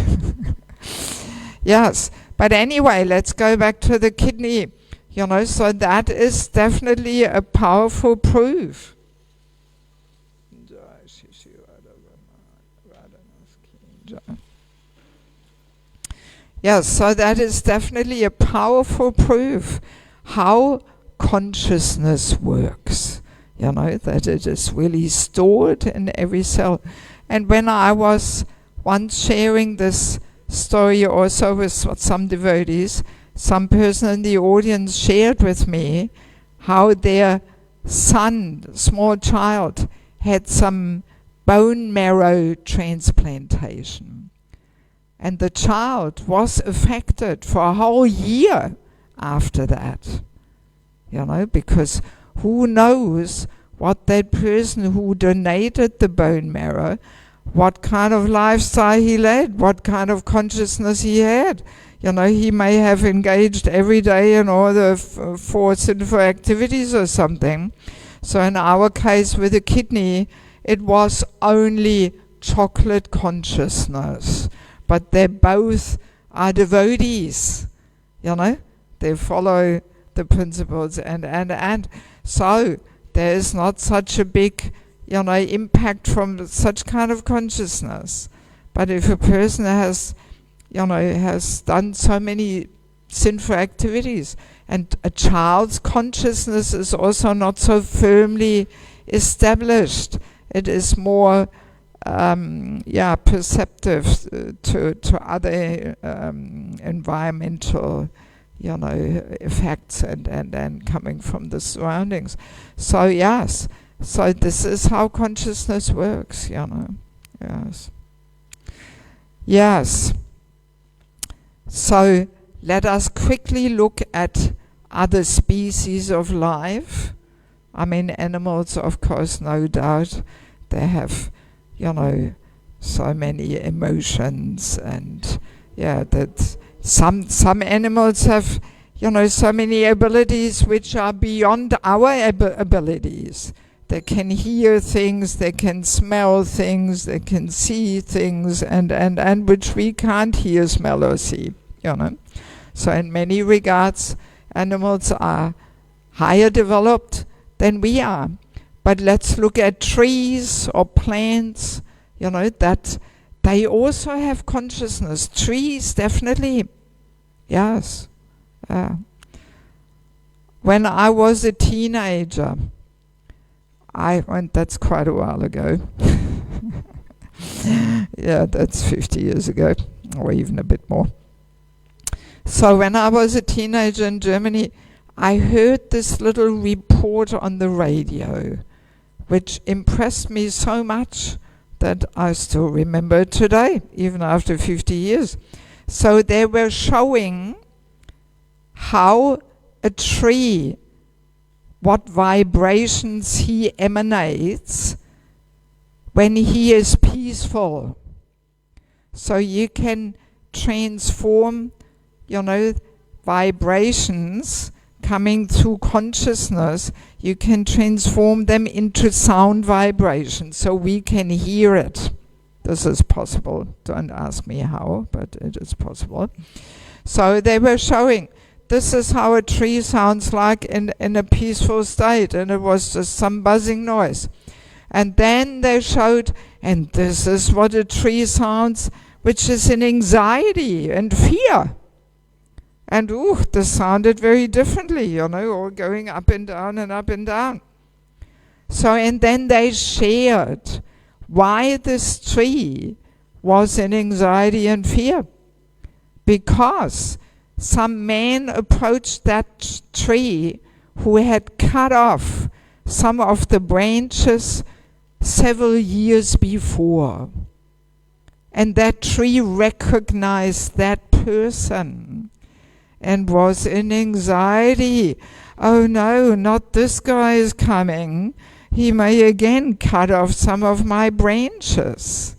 Yes, but anyway, let's go back to the kidney, so that is definitely a powerful proof. Yes, so that is definitely a powerful proof how consciousness works. You know, that it is really stored in every cell. And when I was once sharing this story also with some devotees, some person in the audience shared with me how their son, small child, had some bone marrow transplantation. And the child was affected for a whole year after that. You know, because who knows what that person who donated the bone marrow, what kind of lifestyle he led, what kind of consciousness he had. You know, he may have engaged every day in all the four sinful activities or something. So in our case with the kidney, it was only chocolate consciousness. But they both are devotees, you know. They follow the principles and so there is not such a big, you know, impact from such kind of consciousness. But if a person has, you know, has done so many sinful activities, and a child's consciousness is also not so firmly established. It is more, perceptive to other environmental, you know, effects and coming from the surroundings. So yes, so this is how consciousness works, you know. Yes. Yes. So let us quickly look at other species of life. I mean, animals, of course, no doubt, they have, you know, so many emotions, and yeah, that some animals have, you know, so many abilities which are beyond our abilities. They can hear things, they can smell things, they can see things, and which we can't hear, smell, or see, you know. So in many regards, animals are higher developed than we are. But let's look at trees or plants, you know, that they also have consciousness. Trees, definitely. Yes. When I was a teenager, that's quite a while ago. Yeah, that's 50 years ago, or even a bit more. So when I was a teenager in Germany, I heard this little report on the radio, which impressed me so much that I still remember it today, even after 50 years. So they were showing how a tree, what vibrations he emanates when he is peaceful. So you can transform, you know, vibrations coming through consciousness, you can transform them into sound vibrations so we can hear it. This is possible. Don't ask me how, but it is possible. So they were showing this is how a tree sounds like in a peaceful state, and it was just some buzzing noise. And then they showed, and this is what a tree sounds, which is in anxiety and fear. And this sounded very differently, you know, all going up and down and up and down. So, and then they shared why this tree was in anxiety and fear. Because some man approached that tree who had cut off some of the branches several years before. And that tree recognized that person and was in anxiety. Oh no, not this guy is coming. He may again cut off some of my branches.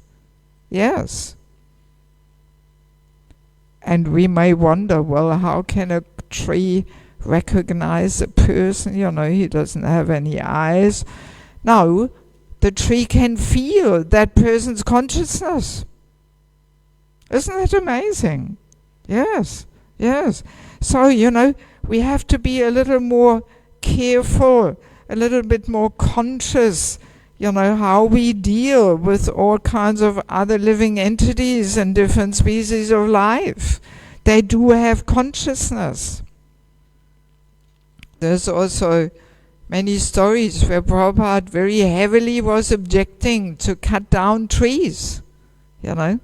Yes. And we may wonder, well, how can a tree recognize a person? You know, he doesn't have any eyes. No, the tree can feel that person's consciousness. Isn't that amazing? Yes. Yes. So, you know, we have to be a little more careful, a little bit more conscious, you know, how we deal with all kinds of other living entities and different species of life. they do have consciousness. There's also many stories where Prabhupada very heavily was objecting to cut down trees. You know,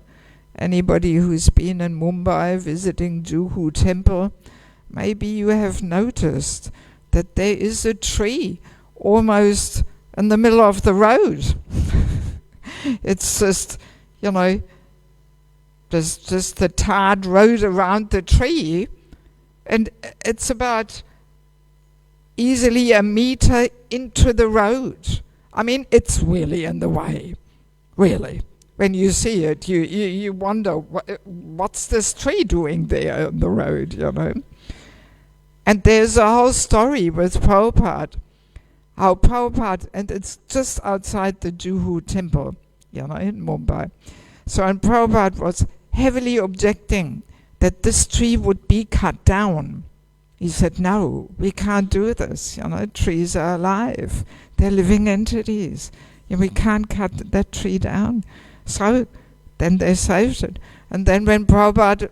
anybody who's been in Mumbai visiting Juhu temple, maybe you have noticed that there is a tree almost in the middle of the road. It's just, you know, there's just the tarred road around the tree, and it's about easily a meter into the road. I mean, it's really in the way, really. When you see it, you wonder, what's this tree doing there on the road, you know? And there's a whole story with Prabhupada, how Prabhupada, and it's just outside the Juhu temple, you know, in Mumbai. So, and Prabhupada was heavily objecting that this tree would be cut down. He said, no, we can't do this, you know, trees are alive, they're living entities, and we can't cut that tree down. So then they saved it. And then when Prabhupada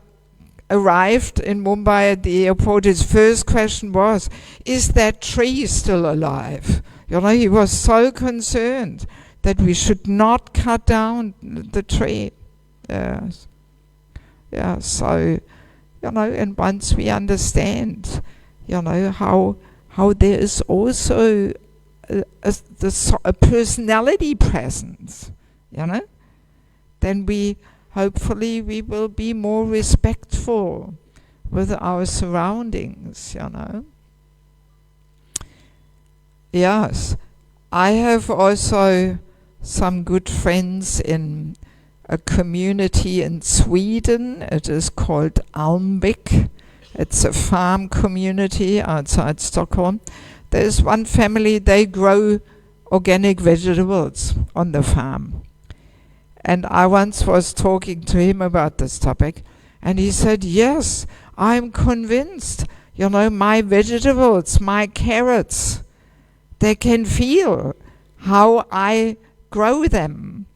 arrived in Mumbai at the airport, his first question was, is that tree still alive? You know, he was so concerned that we should not cut down the tree. Yes. Yeah, so, you know, and once we understand, you know, how there is also a personality presence, you know, then hopefully we will be more respectful with our surroundings, you know. Yes, I have also some good friends in a community in Sweden. It is called Almvik. It's a farm community outside Stockholm. There's one family, they grow organic vegetables on the farm. And I once was talking to him about this topic, and he said, yes, I'm convinced, you know, my vegetables, my carrots, they can feel how I grow them.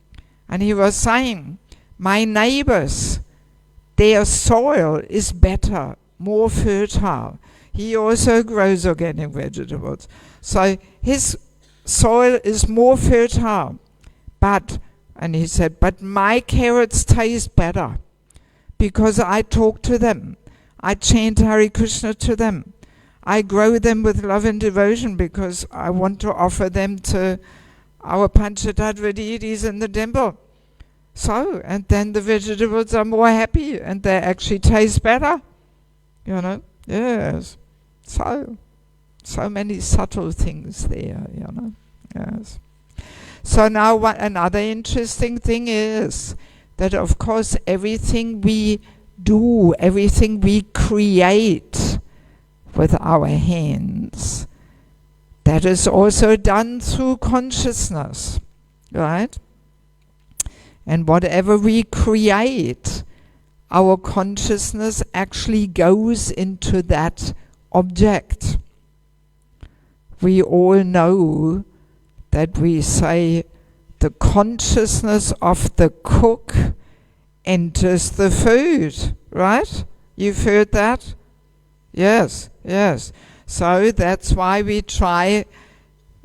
And he was saying, my neighbors, their soil is better, more fertile. He also grows organic vegetables. So his soil is more fertile, and he said, but my carrots taste better because I talk to them. I chant Hare Krishna to them. I grow them with love and devotion because I want to offer them to our Panchatattva deities in the temple. So, and then the vegetables are more happy and they actually taste better. You know, yes. So many subtle things there, you know, yes. So now another interesting thing is that, of course, everything we do, everything we create with our hands, that is also done through consciousness, right? And whatever we create, our consciousness actually goes into that object. We all know that we say the consciousness of the cook enters the food, right? You've heard that? Yes, yes. So that's why we try,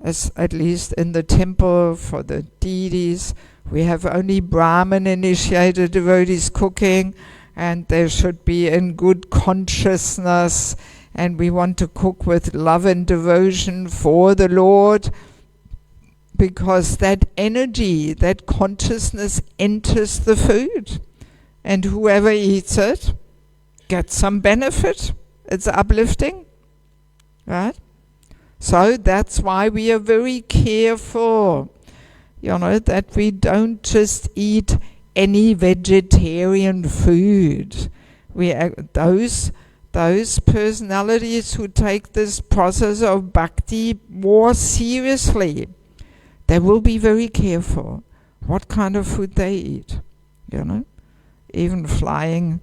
as at least in the temple for the deities, we have only Brahmin initiated devotees cooking, and they should be in good consciousness, and we want to cook with love and devotion for the Lord, because that energy, that consciousness enters the food, and whoever eats it gets some benefit. It's uplifting, right? So that's why we are very careful, you know, that we don't just eat any vegetarian food. Those personalities who take this process of bhakti more seriously, they will be very careful what kind of food they eat, you know. Even flying,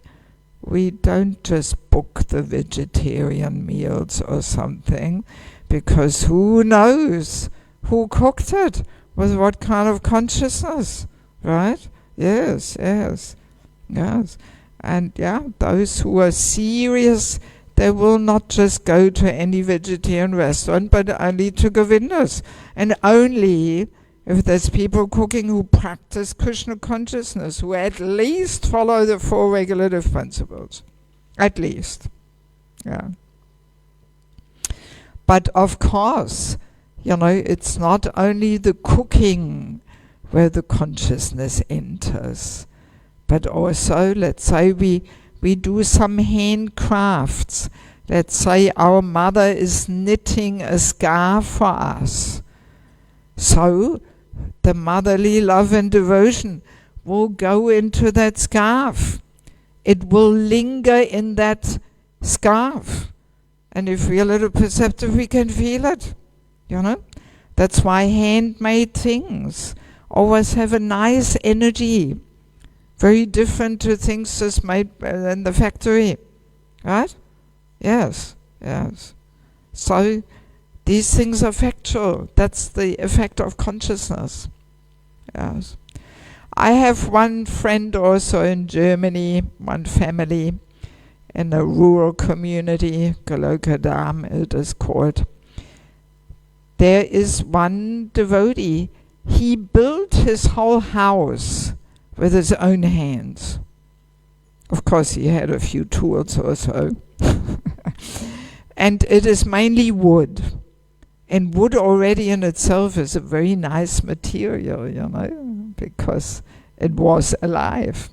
we don't just book the vegetarian meals or something, because who knows who cooked it, with what kind of consciousness, right? Yes, yes, yes. And those who are serious, they will not just go to any vegetarian restaurant, but only to Govinda's. And only if there's people cooking who practice Krishna consciousness, who at least follow the 4 regulative principles. At least. Yeah. But of course, it's not only the cooking where the consciousness enters, but also, let's say we do some handcrafts. Let's say our mother is knitting a scarf for us. So the motherly love and devotion will go into that scarf. It will linger in that scarf. And if we're a little perceptive, we can feel it. That's why handmade things always have a nice energy. Very different to things just made in the factory. Right? Yes. So these things are factual. That's the effect of consciousness. Yes. I have one friend also in Germany, one family in a rural community, Golokadam it is called. There is one devotee. He built his whole house with his own hands. Of course, he had a few tools also. And it is mainly wood. And wood already in itself is a very nice material, because it was alive,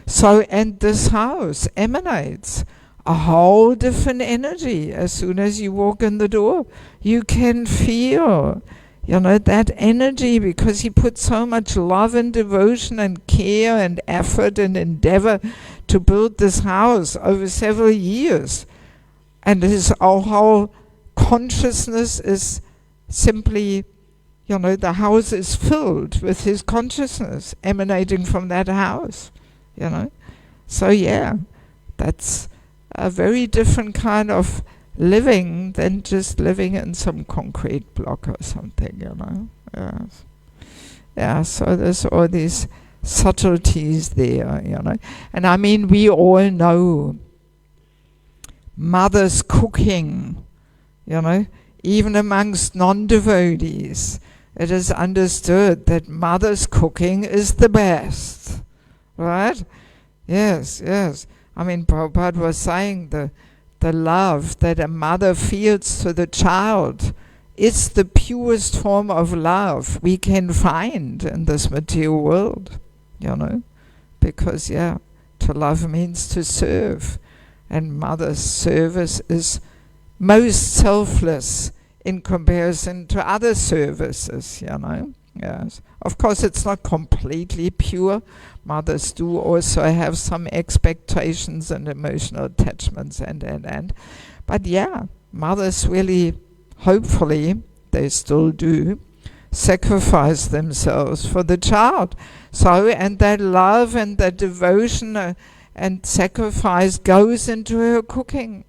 So, and this house emanates a whole different energy. As soon as you walk in the door, you can feel, that energy, because he put so much love and devotion and care and effort and endeavor to build this house over several years. And his whole consciousness is simply, the house is filled with his consciousness emanating from that house, So that's a very different kind of living than just living in some concrete block or something, Yes. Yeah, so there's all these subtleties there, And I mean, we all know mother's cooking, even amongst non-devotees. It is understood that mother's cooking is the best, right? Yes. I mean, Prabhupada was saying the love that a mother feels to the child is the purest form of love we can find in this material world, Because, to love means to serve. And mother's service is most selfless in comparison to other services, Yes. Of course, it's not completely pure. Mothers do also have some expectations and emotional attachments and. But mothers really, hopefully, they still do, sacrifice themselves for the child. So, and that love and that devotion and sacrifice goes into her cooking,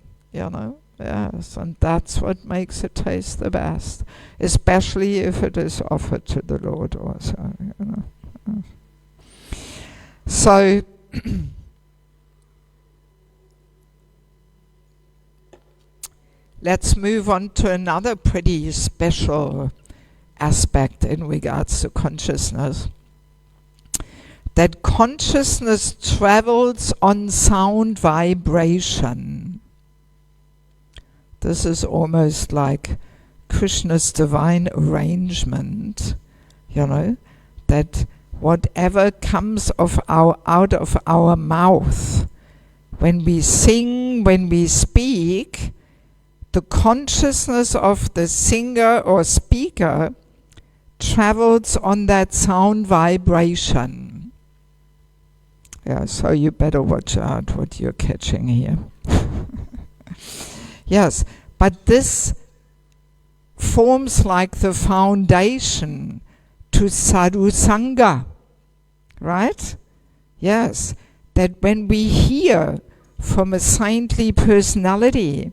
Yes, and that's what makes it taste the best, especially if it is offered to the Lord also, So, let's move on to another pretty special aspect in regards to consciousness. That consciousness travels on sound vibration. This is almost like Krishna's divine arrangement, that whatever comes out of our mouth, when we sing, when we speak, the consciousness of the singer or speaker travels on that sound vibration. So you better watch out what you're catching here. Yes, but this forms like the foundation to sadhu sangha, right? Yes, that when we hear from a saintly personality,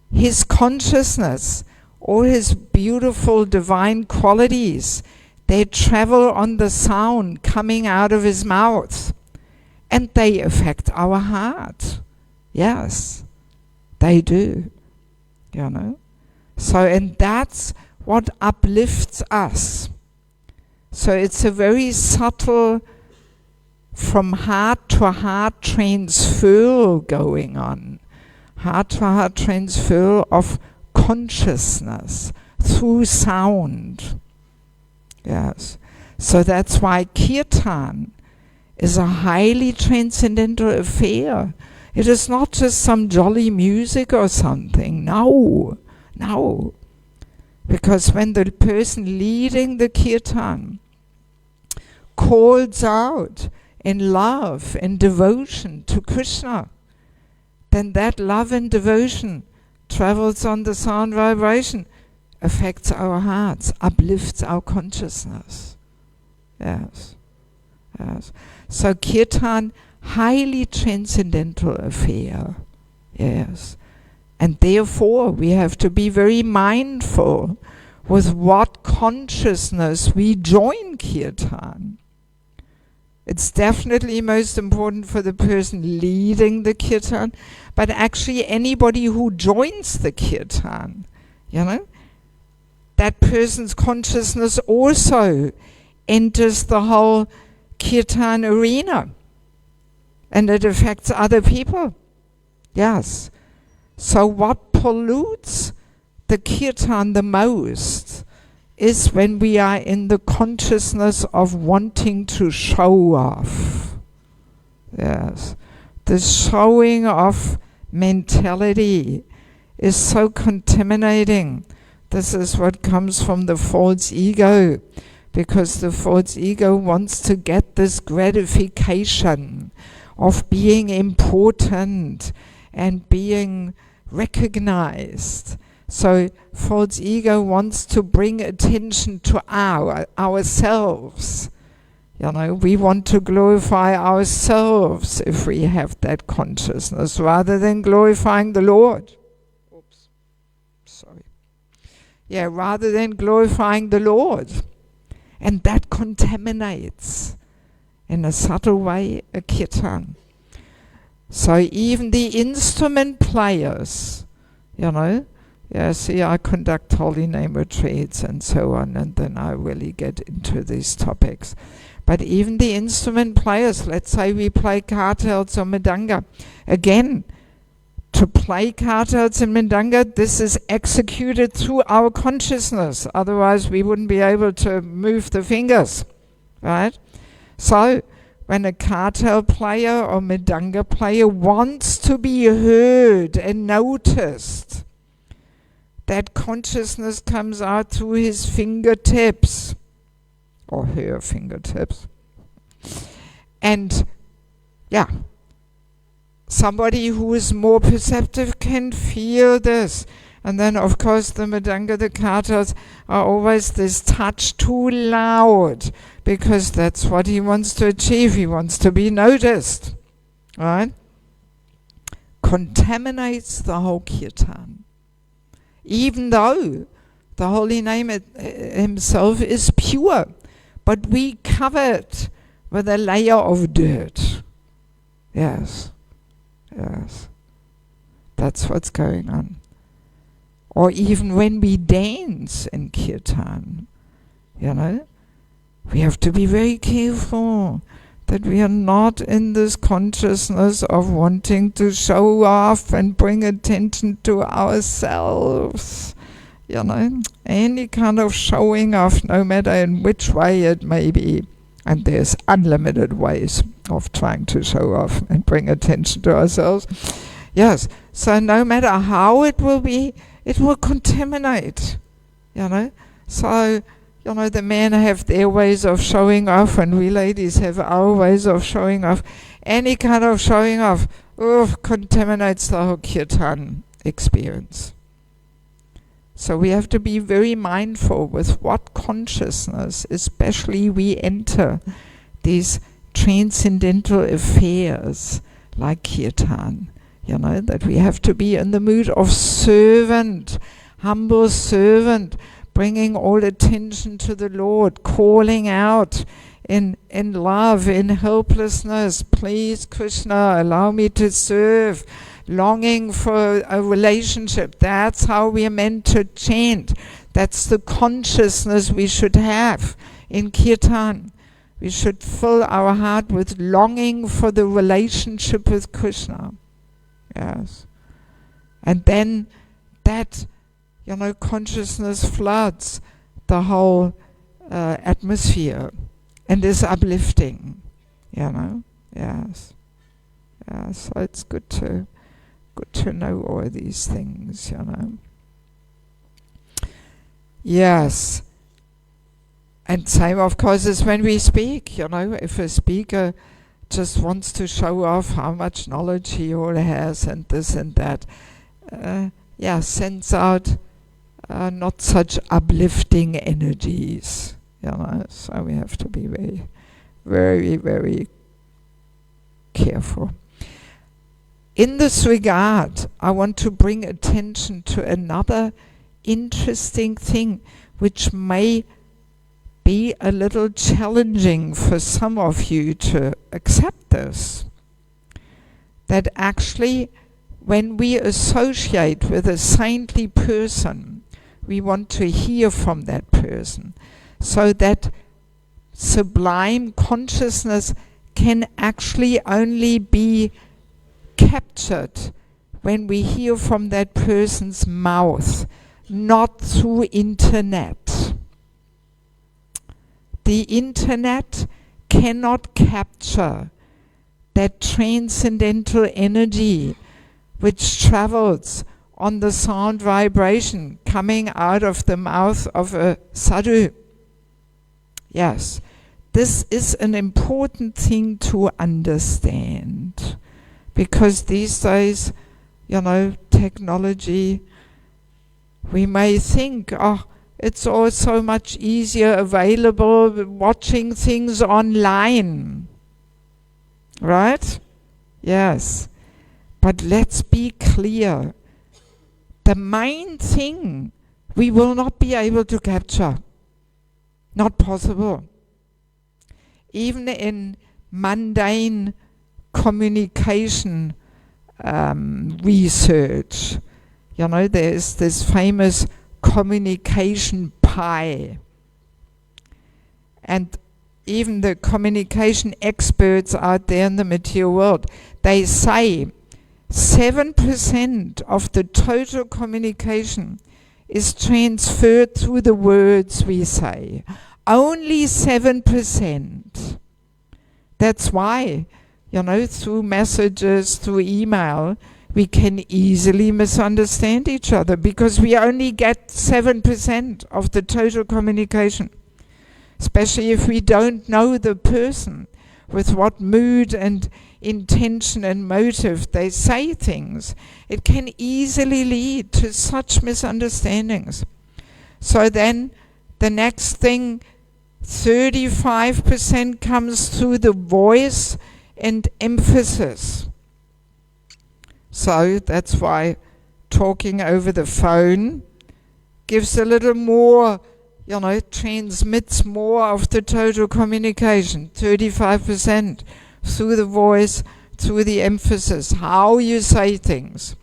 his consciousness, all his beautiful divine qualities, they travel on the sound coming out of his mouth. and they affect our heart. Yes, they do, you know. So, and that's what uplifts us. So it's a very subtle, from heart to heart transfer going on. Heart to heart transfer of consciousness through sound. Yes. So that's why kirtan is a highly transcendental affair. It is not just some jolly music or something. No. No. Because when the person leading the kirtan calls out in love and devotion to Krishna, then that love and devotion travels on the sound vibration, affects our hearts, uplifts our consciousness. Yes. Yes. So kirtan, highly transcendental affair. Yes. And therefore we have to be very mindful with what consciousness we join kirtan. It's definitely most important for the person leading the kirtan, but actually anybody who joins the kirtan, you know, that person's consciousness also enters the whole kirtan arena, and it affects other people. Yes. So what pollutes the kirtan the most is when we are in the consciousness of wanting to show off. Yes. The showing off mentality is so contaminating. This is what comes from the false ego, because the false ego wants to get this gratification of being important and being recognized. So false ego wants to bring attention to ourselves. You know, we want to glorify ourselves if we have that consciousness, rather than glorifying the Lord. Oops, sorry. Yeah, rather than glorifying the Lord. And that contaminates, in a subtle way, a kirtan. So even the instrument players, you know, yeah, see, I conduct holy name retreats and so on, and then I really get into these topics. But even the instrument players, let's say we play kartals or mridanga, again, to play kartals and mridanga, this is executed through our consciousness. Otherwise, we wouldn't be able to move the fingers, right? So, when a kartal player or mridanga player wants to be heard and noticed, that consciousness comes out through his fingertips, or her fingertips. And, yeah, somebody who is more perceptive can feel this. And then, of course, the mridanga, the kartals, are always this touch too loud, because that's what he wants to achieve. He wants to be noticed, right? Contaminates the whole kirtan. Even though the holy name himself is pure, but we cover it with a layer of dirt. Yes, yes. That's what's going on. Or even when we dance in kirtan, you know, we have to be very careful that we are not in this consciousness of wanting to show off and bring attention to ourselves. You know, any kind of showing off, no matter in which way it may be. And there's unlimited ways of trying to show off and bring attention to ourselves. Yes, so no matter how it will be, it will contaminate, you know. So, you know, the men have their ways of showing off, and we ladies have our ways of showing off. Any kind of showing off contaminates the whole kirtan experience. So we have to be very mindful with what consciousness, especially we enter these transcendental affairs like kirtan. You know, that we have to be in the mood of servant, humble servant, bringing all attention to the Lord, calling out in love, in helplessness. Please, Krishna, allow me to serve. Longing for a relationship. That's how we are meant to chant. That's the consciousness we should have in kirtan. We should fill our heart with longing for the relationship with Krishna. Yes. And then that, consciousness floods the whole atmosphere and is uplifting. Yes. So it's good to know all these things. Yes. And same, of course, is when we speak. If a speaker just wants to show off how much knowledge he all has and this and that, sends out not such uplifting energies. So we have to be very, very, very careful. In this regard, I want to bring attention to another interesting thing which may be a little challenging for some of you to accept this. That actually, when we associate with a saintly person, we want to hear from that person, so that sublime consciousness can actually only be captured when we hear from that person's mouth, not through internet. The internet cannot capture that transcendental energy which travels on the sound vibration coming out of the mouth of a sadhu. Yes, this is an important thing to understand, because these days, technology, we may think, it's all so much easier available, watching things online. Right? Yes. But let's be clear. The main thing we will not be able to capture. Not possible. Even in mundane communication research, there's this famous communication pie. And even the communication experts out there in the material world, they say 7% of the total communication is transferred through the words we say. Only 7%. That's why, through messages, through email, we can easily misunderstand each other, because we only get 7% of the total communication. Especially if we don't know the person, with what mood and intention and motive they say things. It can easily lead to such misunderstandings. So then the next thing, 35% comes through the voice and emphasis. So that's why talking over the phone gives a little more, transmits more of the total communication, 35% through the voice, through the emphasis, how you say things.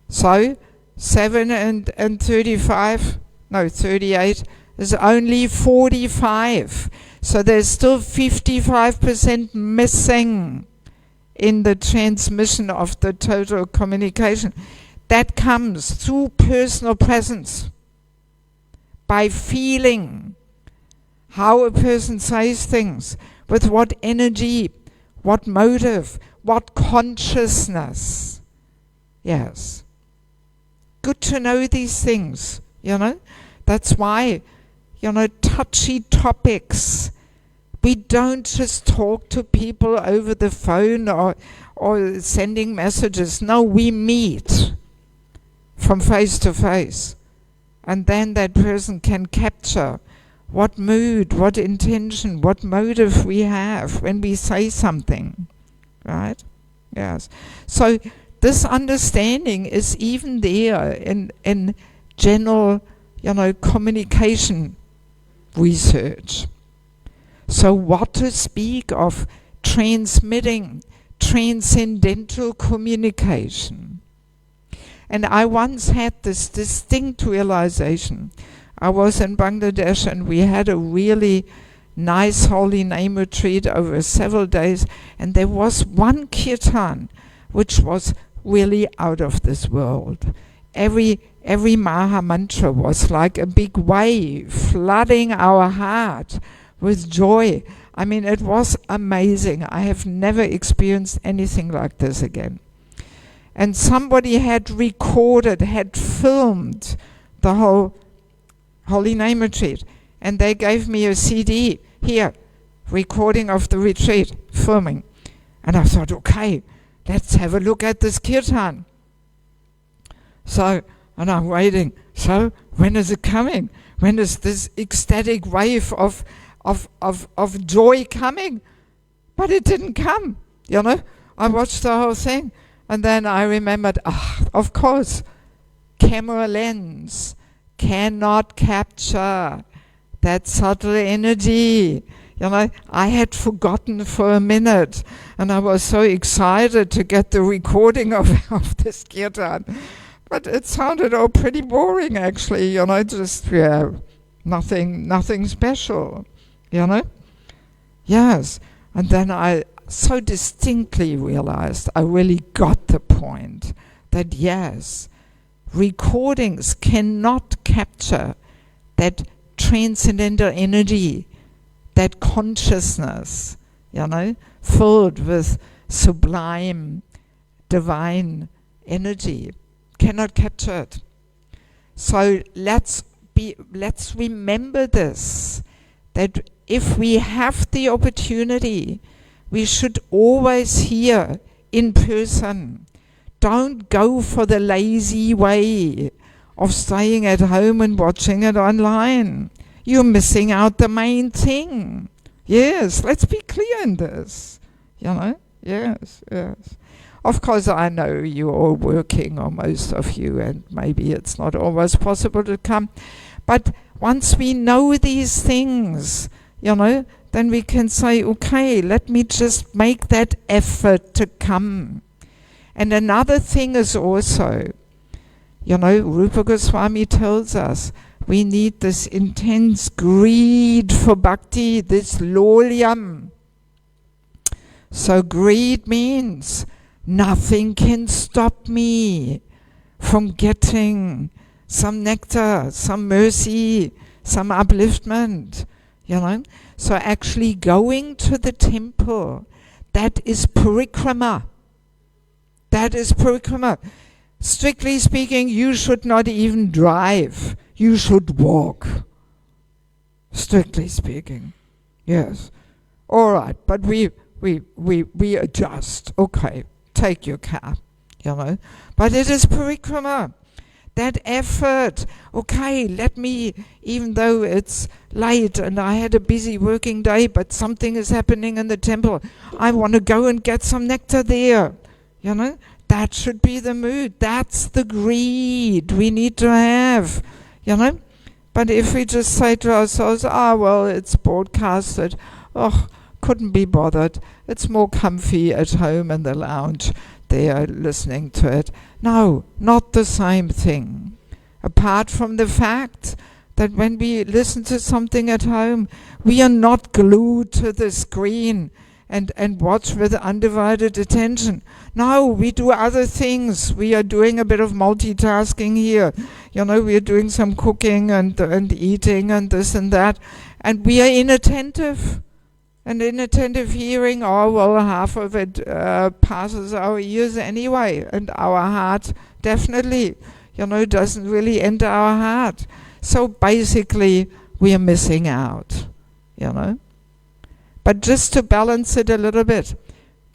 So 7 and 38 is only 45. So there's still 55% missing in the transmission of the total communication. That comes through personal presence, by feeling how a person says things, with what energy, what motive, what consciousness. Yes. Good to know these things, That's why, touchy topics. We don't just talk to people over the phone or sending messages. No, we meet from face to face. And then that person can capture what mood, what intention, what motive we have when we say something. Right? Yes. So this understanding is even there in general, communication research. So what to speak of transmitting transcendental communication? And I once had this distinct realization. I was in Bangladesh and we had a really nice holy name retreat over several days, and there was one kirtan which was really out of this world. Every Maha Mantra was like a big wave flooding our heart with joy. I mean, it was amazing. I have never experienced anything like this again. And somebody had recorded, had filmed the whole Holy Name Retreat. And they gave me a CD, here, recording of the retreat, filming. And I thought, okay, let's have a look at this kirtan. So, and I'm waiting. So, when is it coming? When is this ecstatic wave of joy coming? But it didn't come, you know. I watched the whole thing. And then I remembered, of course, camera lens cannot capture that subtle energy. You know, I had forgotten for a minute, and I was so excited to get the recording of this kirtan. But it sounded all pretty boring, actually, you know, just, nothing special, you know. Yes, and then I so distinctly realized I really got the point that yes, recordings cannot capture that transcendental energy, that consciousness, you know, filled with sublime, divine energy. Cannot capture it. So let's remember this, that if we have the opportunity, we should always hear in person. Don't go for the lazy way of staying at home and watching it online. You're missing out the main thing. Yes, let's be clear in this. You know? Yes. Of course, I know you're all working, or most of you, and maybe it's not always possible to come. But once we know these things, you know, then we can say, okay, let me just make that effort to come. And another thing is also, you know, Rupa Goswami tells us, we need this intense greed for bhakti, this lolyam. So greed means nothing can stop me from getting some nectar, some mercy, some upliftment, you know. So actually going to the temple, that is parikrama. That is parikrama. Strictly speaking, you should not even drive. You should walk. Strictly speaking. Yes. All right, but we adjust. Okay, take your car, you know. But it is parikrama. That effort, okay, let me, even though it's late and I had a busy working day, but something is happening in the temple, I want to go and get some nectar there, you know. That should be the mood. That's the greed we need to have, you know. But if we just say to ourselves, well, it's broadcasted, couldn't be bothered, it's more comfy at home in the lounge there listening to it. No, not the same thing. Apart from the fact that when we listen to something at home, we are not glued to the screen and watch with undivided attention. No, we do other things. We are doing a bit of multitasking here. You know, we are doing some cooking and eating and this and that. And we are inattentive. And inattentive hearing, half of it passes our ears anyway, and our heart definitely, you know, doesn't really enter our heart. So basically, we are missing out, you know. But just to balance it a little bit,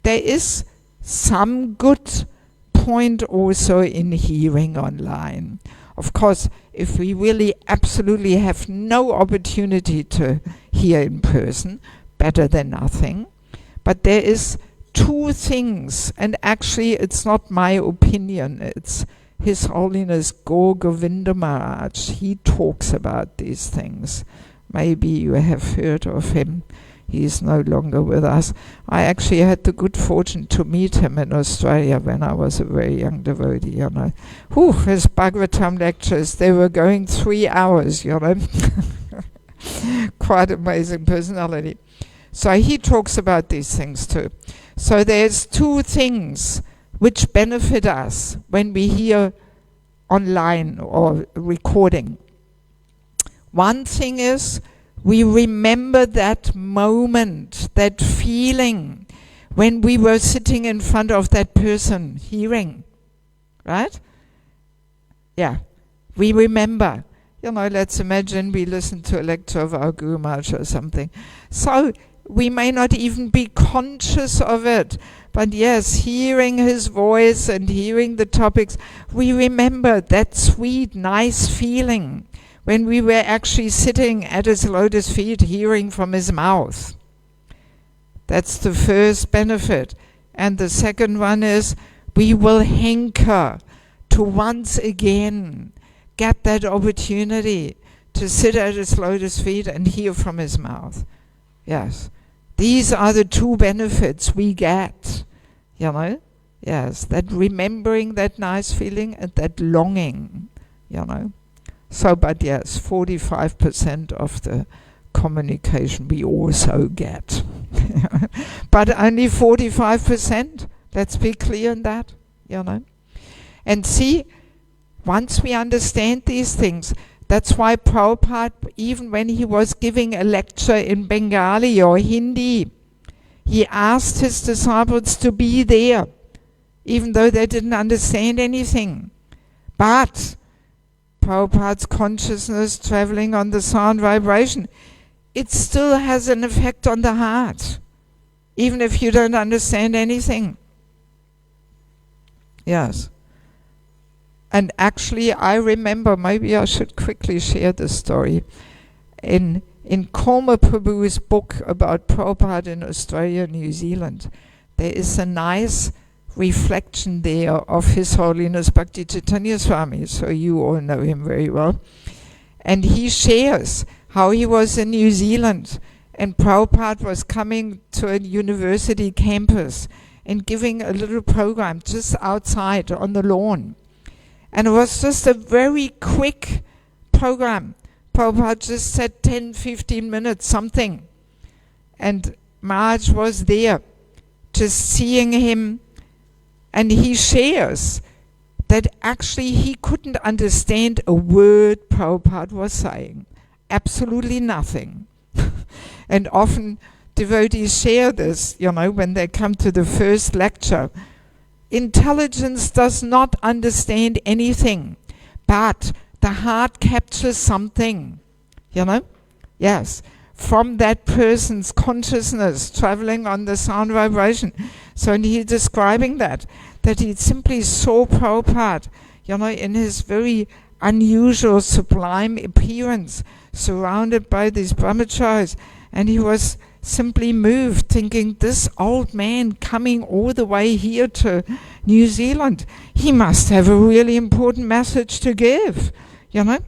there is some good point also in hearing online. Of course, if we really absolutely have no opportunity to hear in person, better than nothing. But there is two things, and actually it's not my opinion, it's His Holiness Gaur Govinda Maharaj. He talks about these things. Maybe you have heard of him. he is no longer with us. I actually had the good fortune to meet him in Australia when I was a very young devotee, you know. His Bhagavatam lectures, they were going 3 hours, you know. Quite amazing personality. So he talks about these things too. So there's two things which benefit us when we hear online or recording. One thing is we remember that moment, that feeling when we were sitting in front of that person hearing, right? Yeah, we remember. You know, let's imagine we listen to a lecture of our Guru Maharaj or something. So we may not even be conscious of it, but yes, hearing his voice and hearing the topics, we remember that sweet, nice feeling when we were actually sitting at his lotus feet hearing from his mouth. That's the first benefit. And the second one is we will hanker to once again get that opportunity to sit at his lotus feet and hear from his mouth. Yes. These are the two benefits we get, you know. Yes, that remembering that nice feeling and that longing, you know. So, but yes, 45% of the communication we also get. But only 45%, let's be clear on that, you know. And see, once we understand these things, that's why Prabhupada, even when he was giving a lecture in Bengali or Hindi, he asked his disciples to be there, even though they didn't understand anything. But Prabhupada's consciousness traveling on the sound vibration, it still has an effect on the heart, even if you don't understand anything. Yes. And actually, I remember, maybe I should quickly share this story. In Koma Prabhu's book about Prabhupada in Australia and New Zealand, there is a nice reflection there of His Holiness Bhakti Chaitanya Swami, so you all know him very well. And he shares how he was in New Zealand and Prabhupada was coming to a university campus and giving a little program just outside on the lawn. And it was just a very quick program. Prabhupada just said 10, 15 minutes, something. And Maharaj was there, just seeing him. And he shares that actually he couldn't understand a word Prabhupada was saying. Absolutely nothing. And often devotees share this, you know, when they come to the first lecture. Intelligence does not understand anything, but the heart captures something, you know? Yes, from that person's consciousness traveling on the sound vibration. So he's describing that he simply saw Prabhupada, you know, in his very unusual, sublime appearance, surrounded by these brahmacharis, and he was simply moved, thinking, this old man coming all the way here to New Zealand, he must have a really important message to give, you know.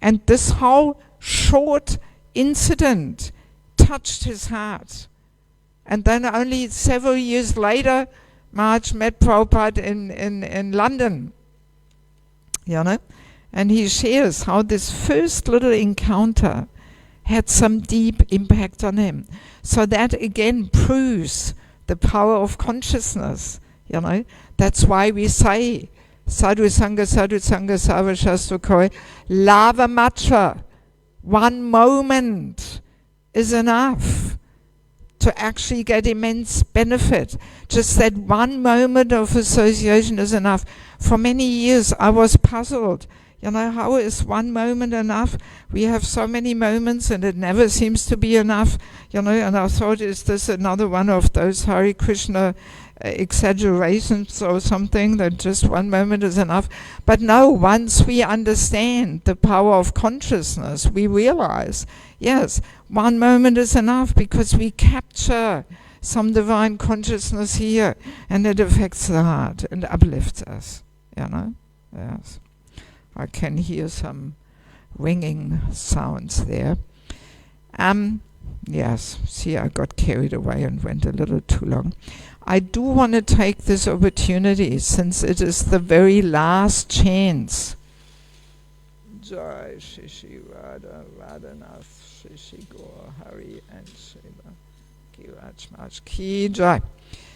And this whole short incident touched his heart. And then only several years later, Maharaj met Prabhupada in London, you know. And he shares how this first little encounter had some deep impact on him. So that again proves the power of consciousness, you know. That's why we say, Sadhu Sangha, Sava Shastra Koi, Lava Matra, one moment is enough to actually get immense benefit. Just that one moment of association is enough. For many years I was puzzled. You know, how is one moment enough? We have so many moments and it never seems to be enough. You know, and I thought, is this another one of those Hare Krishna exaggerations or something, that just one moment is enough? But no, once we understand the power of consciousness, we realize, yes, one moment is enough because we capture some divine consciousness here and it affects the heart and uplifts us, you know. Yes. I can hear some ringing sounds there. Yes, see, I got carried away and went a little too long. I do want to take this opportunity, since it is the very last chance. Jai Shishi Radha Radhanath Shishi Gaur Hari and Shiva Kirachmaj Ki Jai.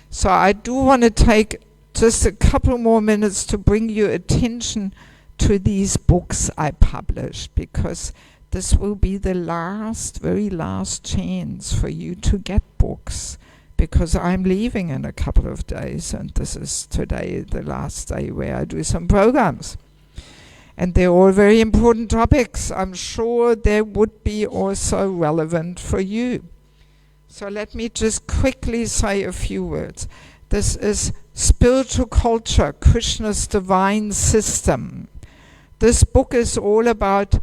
So I do want to take just a couple more minutes to bring your attention to these books I published, because this will be the very last chance for you to get books, because I'm leaving in a couple of days, and this is today the last day where I do some programs. And they're all very important topics. I'm sure they would be also relevant for you. So let me just quickly say a few words. This is Spiritual Culture, Krishna's Divine System. This book is all about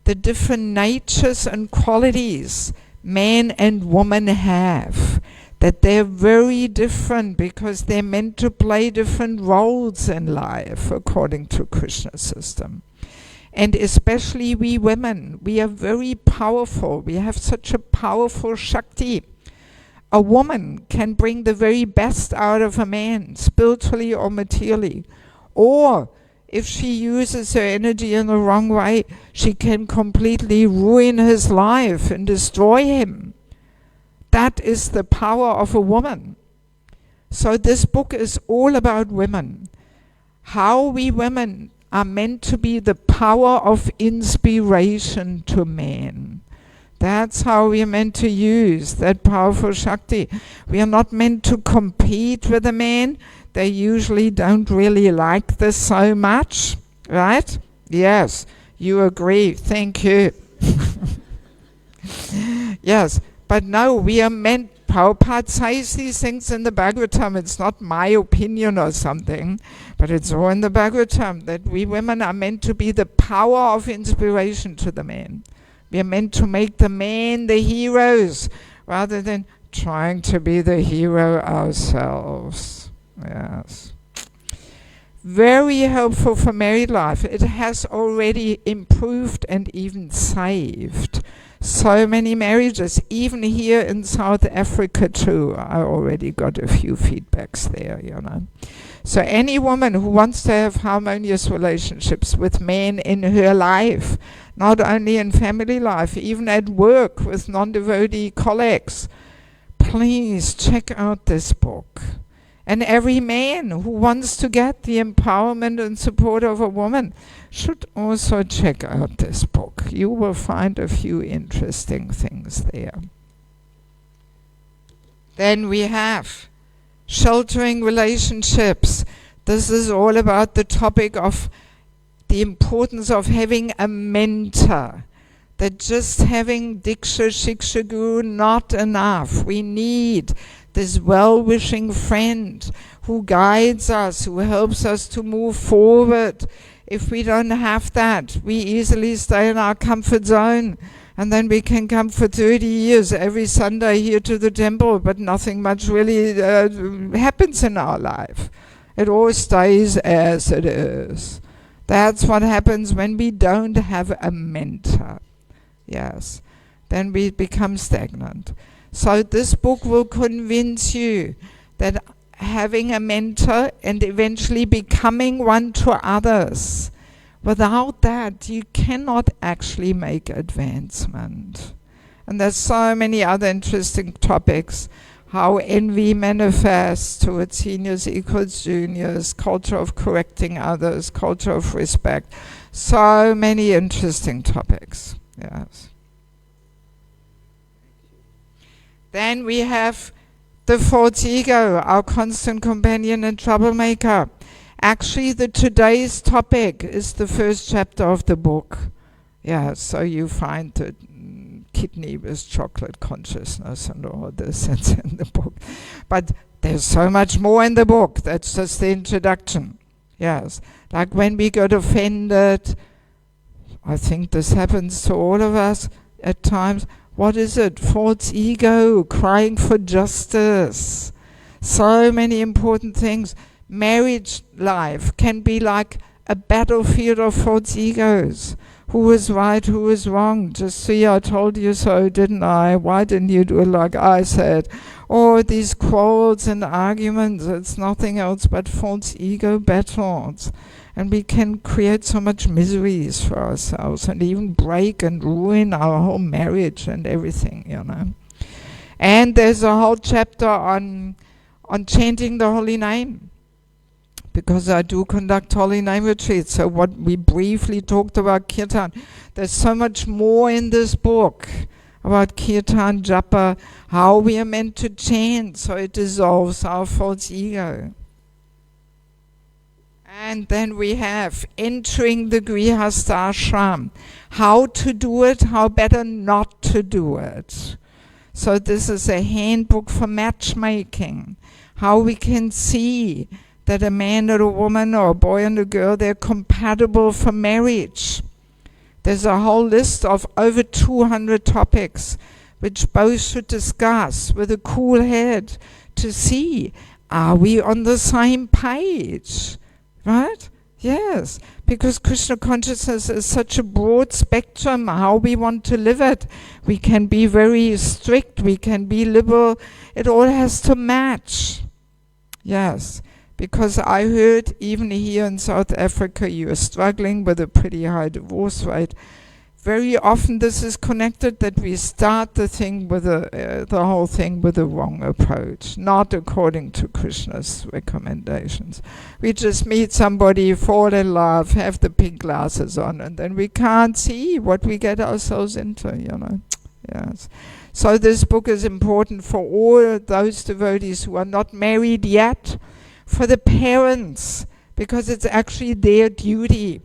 the different natures and qualities man and woman have, that they're very different because they're meant to play different roles in life according to Krishna's system. And especially we women, we are very powerful. We have such a powerful Shakti. A woman can bring the very best out of a man, spiritually or materially. Or if she uses her energy in the wrong way, she can completely ruin his life and destroy him. That is the power of a woman. So this book is all about women. How we women are meant to be the power of inspiration to men. That's how we are meant to use that powerful Shakti. We are not meant to compete with a man. They usually don't really like this so much, right? Yes, you agree. Thank you. Yes, but no, we are meant, Prabhupada says these things in the Bhagavatam. It's not my opinion or something, but it's all in the Bhagavatam, that we women are meant to be the power of inspiration to the men. We are meant to make the men the heroes, rather than trying to be the hero ourselves. Yes. Very helpful for married life. It has already improved and even saved so many marriages, even here in South Africa too. I already got a few feedbacks there, you know. So any woman who wants to have harmonious relationships with men in her life, not only in family life, even at work with non-devotee colleagues, please check out this book. And every man who wants to get the empowerment and support of a woman should also check out this book. You will find a few interesting things there. Then we have Sheltering Relationships. This is all about the topic of the importance of having a mentor. That just having Diksha, Shiksha, Guru not enough. We need this well-wishing friend who guides us, who helps us to move forward. If we don't have that, we easily stay in our comfort zone, and then we can come for 30 years every Sunday here to the temple, but nothing much really happens in our life. It all stays as it is. That's what happens when we don't have a mentor. Yes, then we become stagnant. So this book will convince you that having a mentor and eventually becoming one to others, without that you cannot actually make advancement. And there's so many other interesting topics. How envy manifests towards seniors equals juniors, culture of correcting others, culture of respect. So many interesting topics. Yes. Then we have the false ego, our constant companion and troublemaker. Actually, today's topic is the first chapter of the book. Yeah, so you find the kidney with chocolate consciousness and all this that's in the book. But there's so much more in the book. That's just the introduction. Yes, like when we get offended, I think this happens to all of us at times. What is it? False ego, crying for justice. So many important things. Marriage life can be like a battlefield of false egos. Who is right, who is wrong? Just see, I told you so, didn't I? Why didn't you do it like I said? Or these quarrels and arguments, it's nothing else but false ego battles. And we can create so much miseries for ourselves and even break and ruin our whole marriage and everything, you know. And there's a whole chapter on chanting the holy name, because I do conduct holy name retreats. So what we briefly talked about kirtan, there's so much more in this book about kirtan, japa, how we are meant to chant so it dissolves our false ego. And then we have entering the grihastha ashram, how to do it, how better not to do it. So this is a handbook for matchmaking, how we can see that a man or a woman or a boy and a girl, they're compatible for marriage. There's a whole list of over 200 topics which both should discuss with a cool head to see, are we on the same page? Right? Yes, because Krishna consciousness is such a broad spectrum, how we want to live it. We can be very strict, we can be liberal, it all has to match. Yes. Because I heard even here in South Africa you are struggling with a pretty high divorce rate. Very often this is connected that we start the thing with the whole thing with the wrong approach, not according to Krishna's recommendations. We just meet somebody, fall in love, have the pink glasses on, and then we can't see what we get ourselves into, you know. Yes. So this book is important for all those devotees who are not married yet, for the parents, because it's actually their duty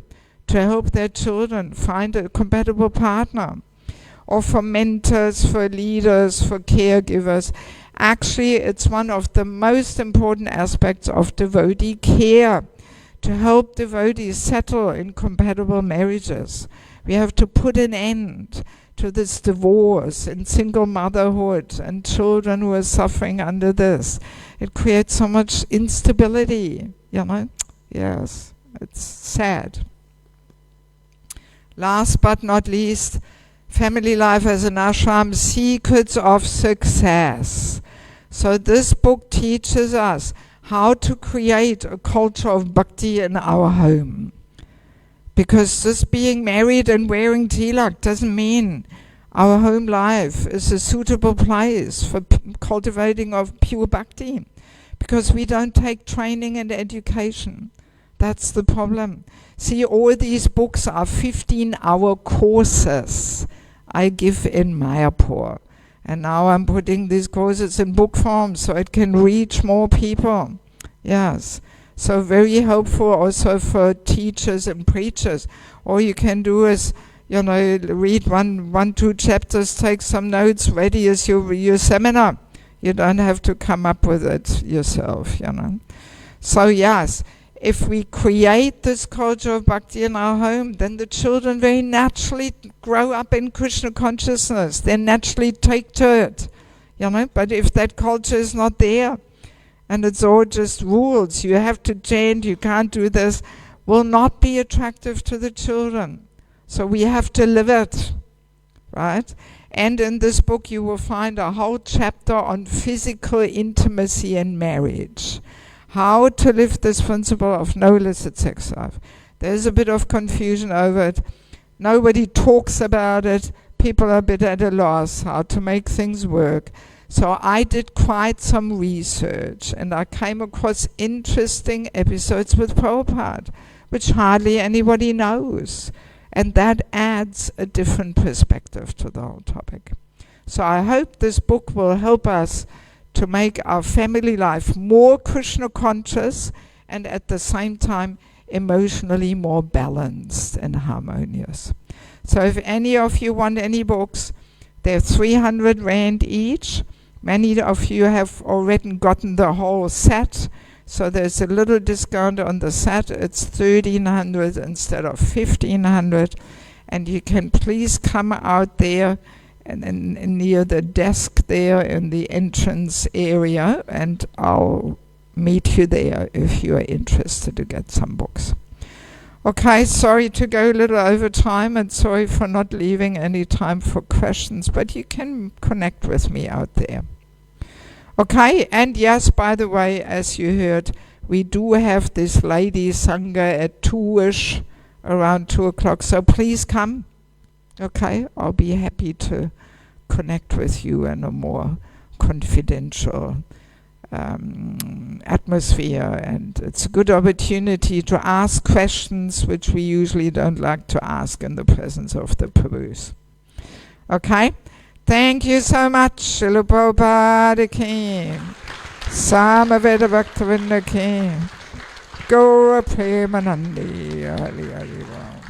to help their children find a compatible partner, or for mentors, for leaders, for caregivers. Actually, it's one of the most important aspects of devotee care, to help devotees settle in compatible marriages. We have to put an end to this divorce and single motherhood and children who are suffering under this. It creates so much instability, you know. Yes, it's sad. Last but not least, family life as an ashram, secrets of success. So this book teaches us how to create a culture of bhakti in our home. Because just being married and wearing tilak doesn't mean our home life is a suitable place for cultivating of pure bhakti. Because we don't take training and education. That's the problem. See, all these books are 15-hour courses I give in Mayapur. And now I'm putting these courses in book form so it can reach more people. Yes. So very helpful also for teachers and preachers. All you can do is, you know, read one, 2 chapters, take some notes, ready as your seminar. You don't have to come up with it yourself, you know. So yes, if we create this culture of bhakti in our home, then the children very naturally grow up in Krishna consciousness. They naturally take to it, you know. But if that culture is not there, and it's all just rules, you have to chant, you can't do this, will not be attractive to the children. So we have to live it, right? And in this book you will find a whole chapter on physical intimacy in marriage. How to live this principle of no illicit sex life. There's a bit of confusion over it. Nobody talks about it. People are a bit at a loss how to make things work. So I did quite some research and I came across interesting episodes with Prabhupada, which hardly anybody knows. And that adds a different perspective to the whole topic. So I hope this book will help us to make our family life more Krishna conscious and at the same time emotionally more balanced and harmonious. So if any of you want any books, they're 300 Rand each. Many of you have already gotten the whole set, so there's a little discount on the set. It's 1,300 instead of 1,500, and you can please come out there and near the desk there in the entrance area, and I'll meet you there if you are interested to get some books. Okay, sorry to go a little over time and sorry for not leaving any time for questions, but you can connect with me out there. Okay, and yes, by the way, as you heard, we do have this lady Sangha at 2ish, around 2 o'clock, so please come. Okay, I'll be happy to connect with you in a more confidential atmosphere, and it's a good opportunity to ask questions which we usually don't like to ask in the presence of the Prabhus. Okay? Thank you so much. Srila Prabhupada ki, Samaveda Bhaktivinoda ki, Gaura Premanandi, Hari Hari Ram.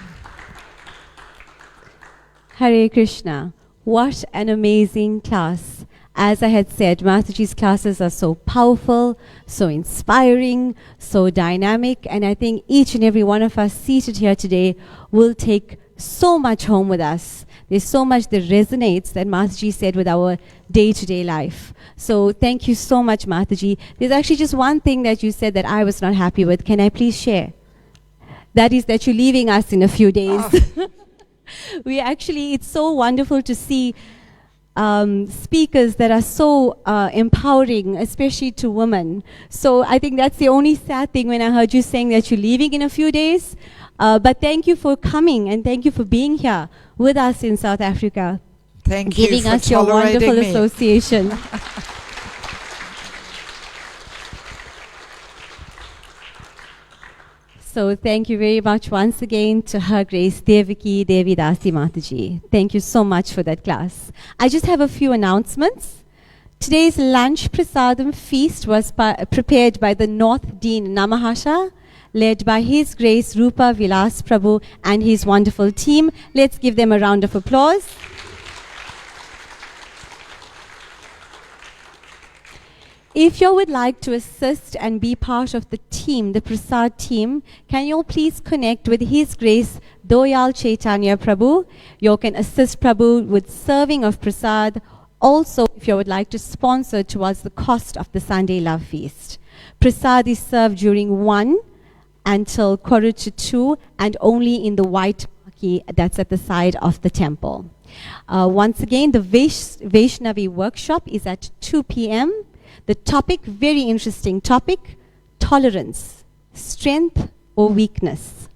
Hare Krishna. What an amazing class. As I had said, Mataji's classes are so powerful, so inspiring, so dynamic, and I think each and every one of us seated here today will take so much home with us. There's so much that resonates that Mataji said with our day-to-day life. So thank you so much, Mataji. There's actually just one thing that you said that I was not happy with. Can I please share? That is that you're leaving us in a few days. It's so wonderful to see speakers that are so empowering, especially to women. So I think that's the only sad thing when I heard you saying that you're leaving in a few days. But thank you for coming and thank you for being here with us in South Africa. Thank you giving for us your tolerating wonderful me. association. So thank you very much once again to Her Grace Devaki Devi Dasi Mataji. Thank you so much for that class. I just have a few announcements. Today's lunch prasadam feast was prepared by the North Dean Namahasha, led by His Grace Rupa Vilas Prabhu and his wonderful team. Let's give them a round of applause. If you would like to assist and be part of the team, the Prasad team, can you all please connect with His Grace Doyal Chaitanya Prabhu? You can assist Prabhu with serving of Prasad. Also, if you would like to sponsor towards the cost of the Sunday Love Feast. Prasad is served during 1 until 1:45 and only in the white marquee that's at the side of the temple. Once again, the Vaishnavi workshop is at 2 p.m. The topic, very interesting topic, tolerance, strength or weakness.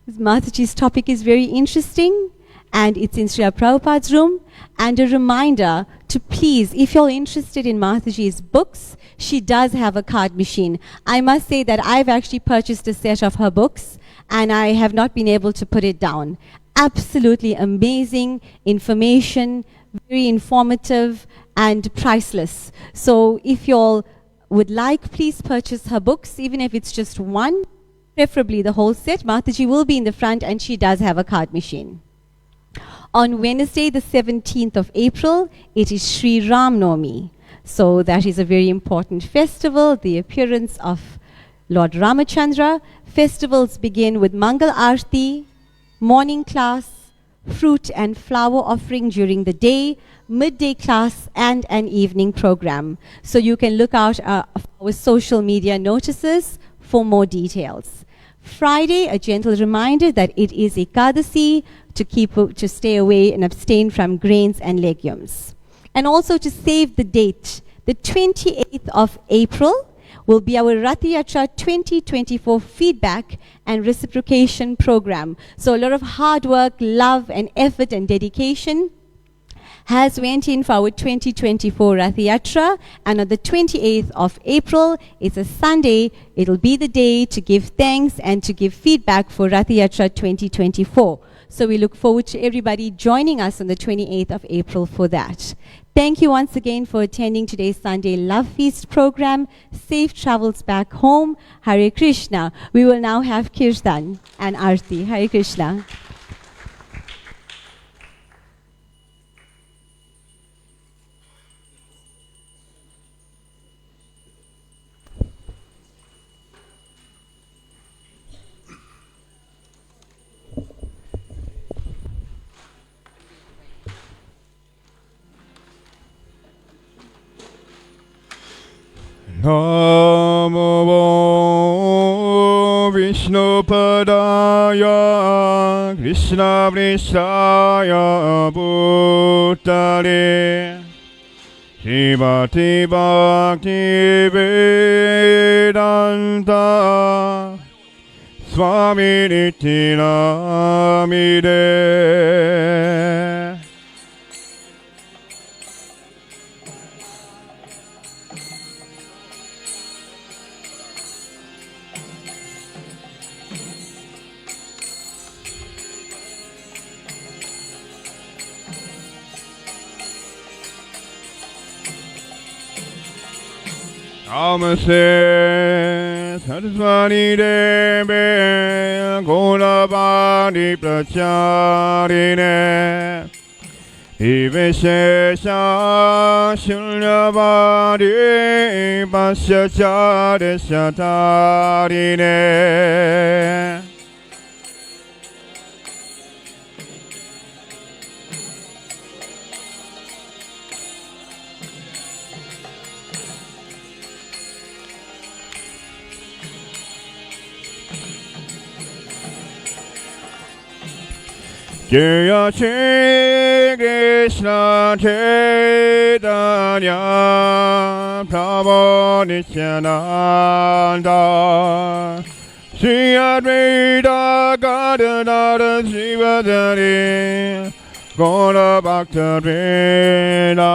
Mataji's topic is very interesting and it's in Srila Prabhupada's room. And a reminder to please, if you're interested in Mataji's books, she does have a card machine. I must say that I've actually purchased a set of her books and I have not been able to put it down. Absolutely amazing information, very informative and priceless. So if you all would like, please purchase her books, even if it's just one, preferably the whole set. Mataji will be in the front and she does have a card machine. On Wednesday, the 17th of April, it is Sri Ram Navami. So that is a very important festival, the appearance of Lord Ramachandra. Festivals begin with Mangal Aarti, morning class, fruit and flower offering during the day, midday class, and an evening program. So you can look out our social media notices for more details. Friday, a gentle reminder that it is Ekadasi, to stay away and abstain from grains and legumes. And also to save the date, the 28th of April will be our Rath Yatra 2024 feedback and reciprocation program. So a lot of hard work, love and effort and dedication has went in for our 2024 Rath Yatra, and on the 28th of April, it's a Sunday, it'll be the day to give thanks and to give feedback for Rath Yatra 2024. So we look forward to everybody joining us on the 28th of April for that. Thank you once again for attending today's Sunday Love Feast program. Safe travels back home. Hare Krishna. We will now have Kirtan and Aarti. Hare Krishna. Namo Vishnu Padaya Krishna Vrishaya Bhutale Shivati Bhakti Vedanta Swami Nityanamide. Namaste Saraswati Devi Gauravani Pracharine Divishesha Shunyavadi Pasyachari Satarine. Jaya Shri Krishna Chaitanya Prabhu Nityananda Shri Advaita Gadadhara Srivadari Gaura Bhakta Vrinda.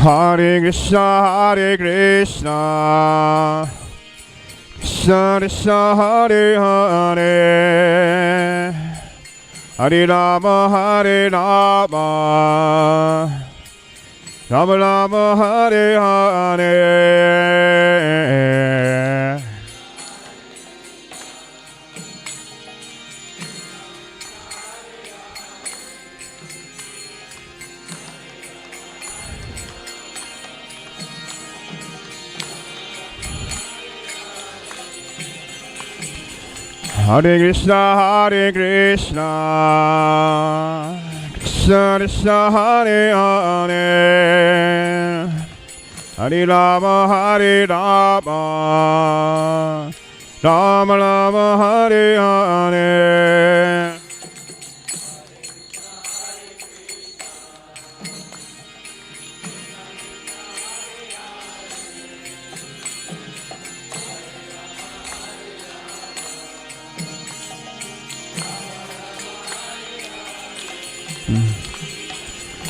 Hare Krishna, Hare Krishna, Krishna Krishna, Hare Hare, Hare Rama, Hare Rama, Rama Rama, Hare Hare. Hare Krishna, Hare Krishna, Krishna Krishna, Hare Hare, Hare Rama, Hare Rama, Rama Rama, Hare Hare.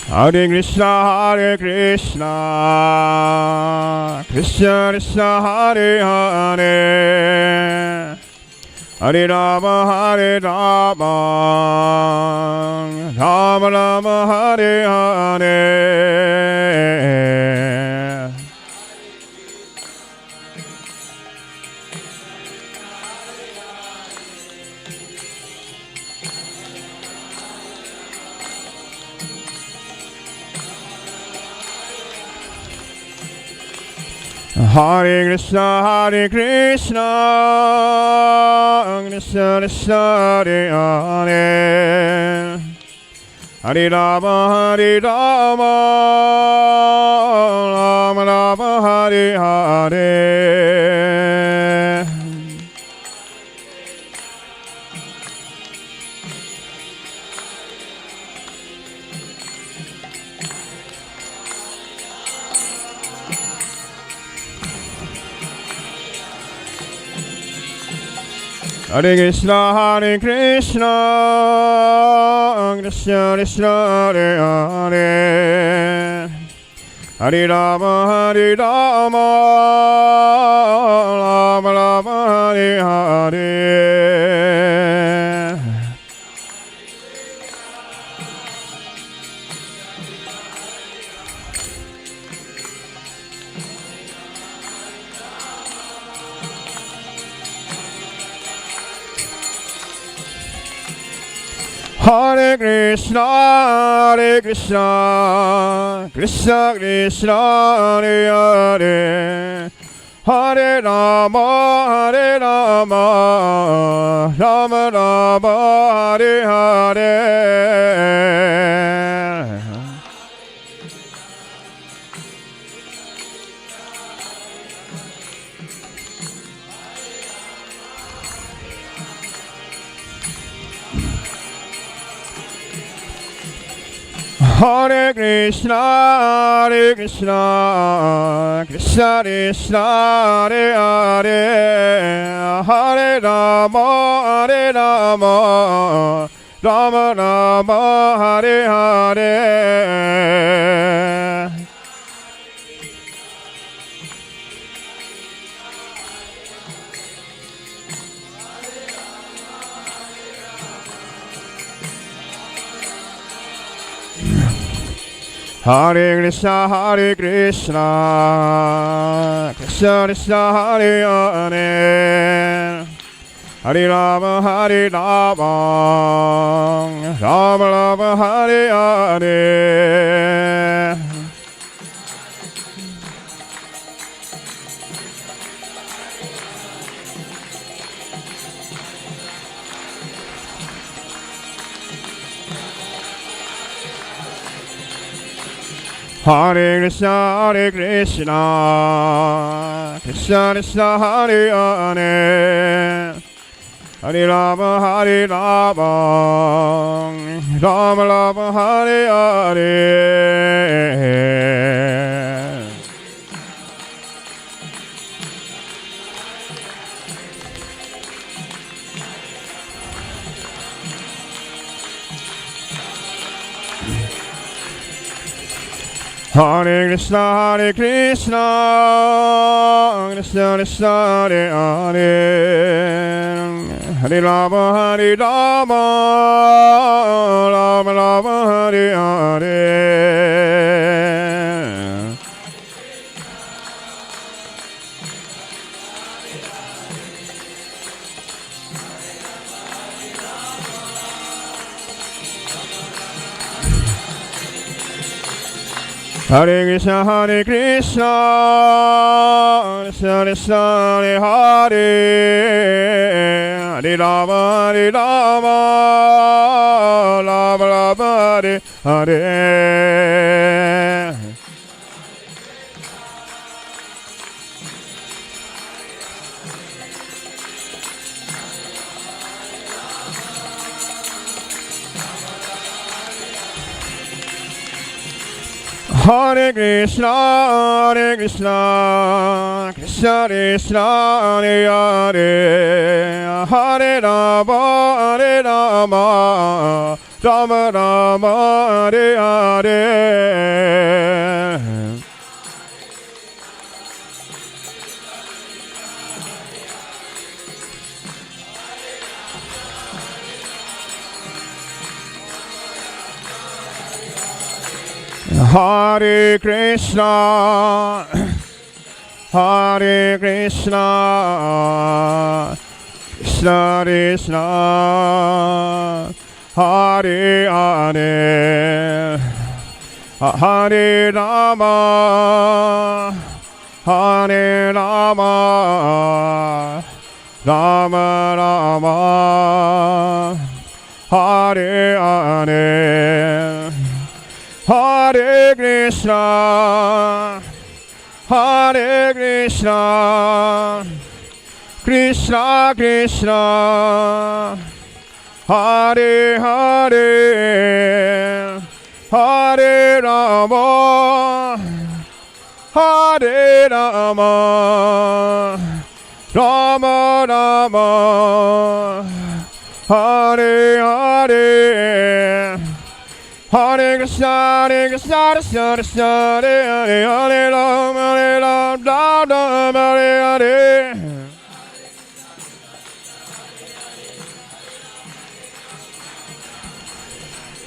Hare Krishna, Hare Krishna, Krishna Krishna, Hare Hare, Hare Rama, Hare Rama, Rama Rama, Hare Hare. Hare Krishna, Hare Krishna, Krishna Krishna, Hare Hare, Hare Rama, Hare Rama, Rama Rama, Hare Hare. Hare Krishna, Hare Krishna, Krishna Krishna, Hare Hare, Hare Rama, Hare Rama, Rama Rama, Hare Hare. Hare Krishna, Hare Krishna, Krishna Krishna, Hare Hare, Hare Rama, Hare Rama, Rama Rama, Hare Hare. Hare Krishna, Krishna Krishna, Hare Hare, Hare Rama, Hare Rama, Rama Rama, Hare Hare. Hare Krishna, Krishna Krishna, Hare Hare, Hare Rama, Rama Rama, Hare Hare. Hare Krishna, Krishna Krishna, Hare Hare, Hare Rama, Rama Rama, Hare Hare. Hare Krishna, Krishna Krishna, Hare Hare, Hare Rama, Rama Rama, Hare Hare. Hare Krishna, Krishna Krishna, Hare Hare, Hare Rama, Rama Rama, Hare Hare. Hare Krishna, Krishna Krishna, Hare Hare, Hare Rama, Rama Rama, Hare Hare. Hare Krishna, Hare Krishna, Krishna Krishna, Hare Hare, Hare Rama, Rama Rama, Hare Hare. Hare Krishna, Hare Krishna, Krishna Krishna, Hare Hare, Hare Rama, Rama Rama, Hare Hare. Hare Krishna, Krishna Krishna, Hare Hare, Hare Rama, Rama Hare Hare.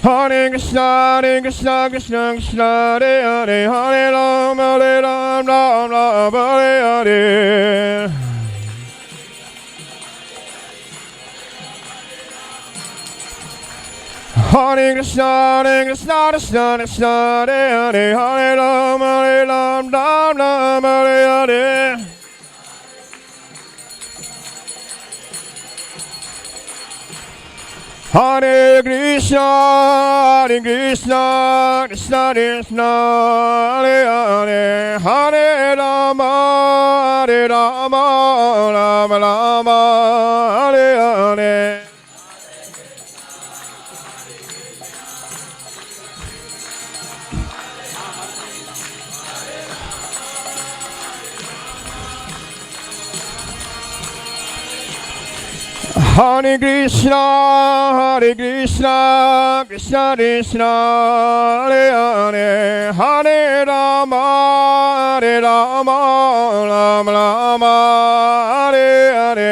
Hare Krishna, Krishna Krishna, Hare Hare, Hare Rama, Rama Hare Hare. Hare Krishna, Krishna Krishna, Hare Hare, Hare Rama, Rama Hare Hare. Hare Krishna, Krishna Krishna, Hare Hare, Hare Rama, Rama Rama, Hare Hare. Hare Krishna, Krishna Krishna, Hare Hare, Hare Rama, Rama Rama, Hare Hare.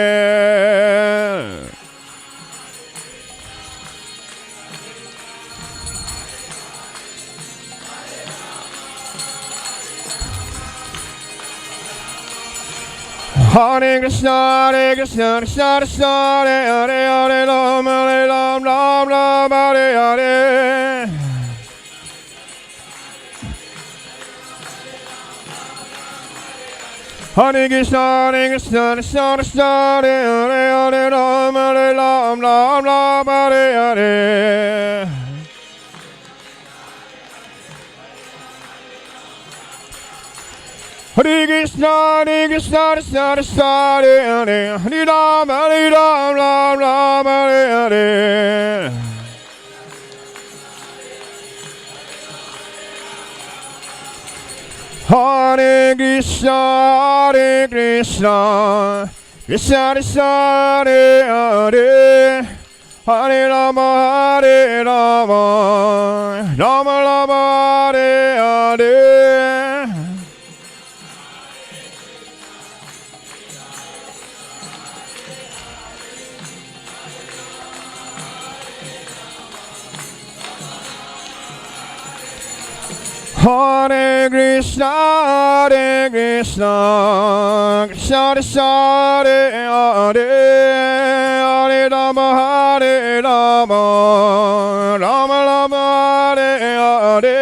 Hare Krishna, Krishna Krishna, Hare Hare, Hare Ram, Ram, Hare Hare. Hare Krishna, Krishna Krishna, Hare Hare, Hare Ram, Ram, Hare Hare. Hare Krishna, Krishna Krishna, Hare Hare, Hare Ram, Ram, Hare Hare. Hare Krishna, Krishna Krishna, Hare Hare, Hare Rama, Rama, Hare Hare. Hare Krishna, Krishna Krishna, Hare Hare, Hare Rama, Rama, Hare Hare.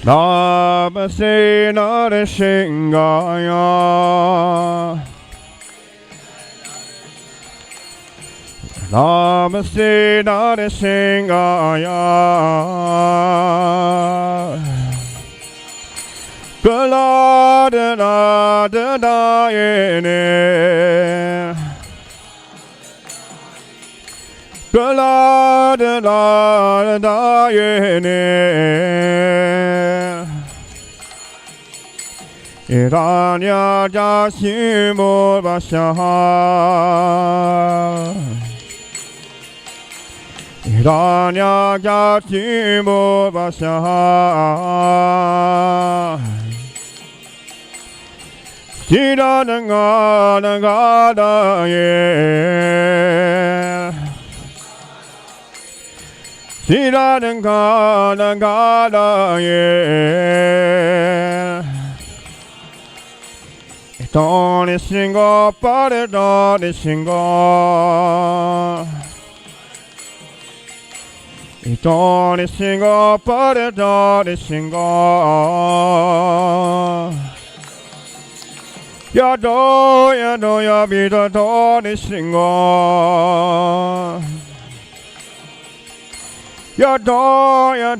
Namaste Narasingaya, Namaste Narasingaya, Galadadadayene, Galadadadayene, Iranya Dasi Basha, Iranya Dasi Basha, Siranangadaye, Siranangadaye. Don't sing up, but don't sing up. Don't sing up, but don't sing up. Ya do, ya be the don't sing up. Ya do, ya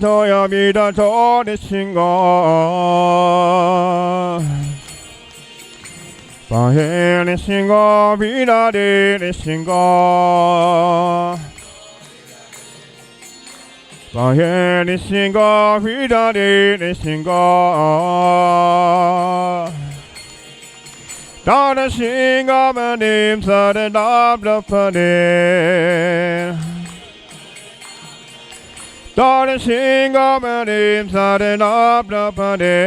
be the don't sing up. Bahene singo vida de singo, Bahene singo vida de singo, Dada singo manim sa de dabla pane, Dada singo manim sa de dabla pane.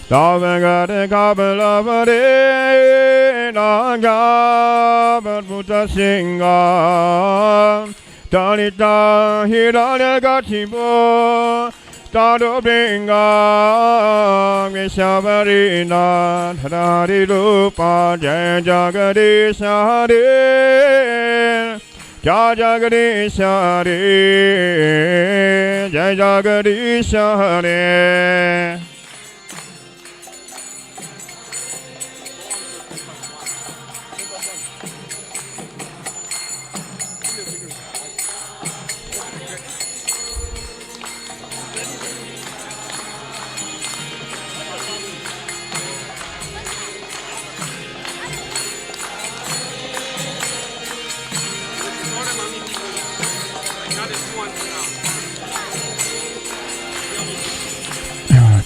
Davagada Kabala Vade Naga Buddha Singa Dalita Hiraya Gatibo Stado Bringa Keshavarina Dhari Rupa Jai Jagadisha Hare Jai Jagadisha Hare Jai Jagadisha Hare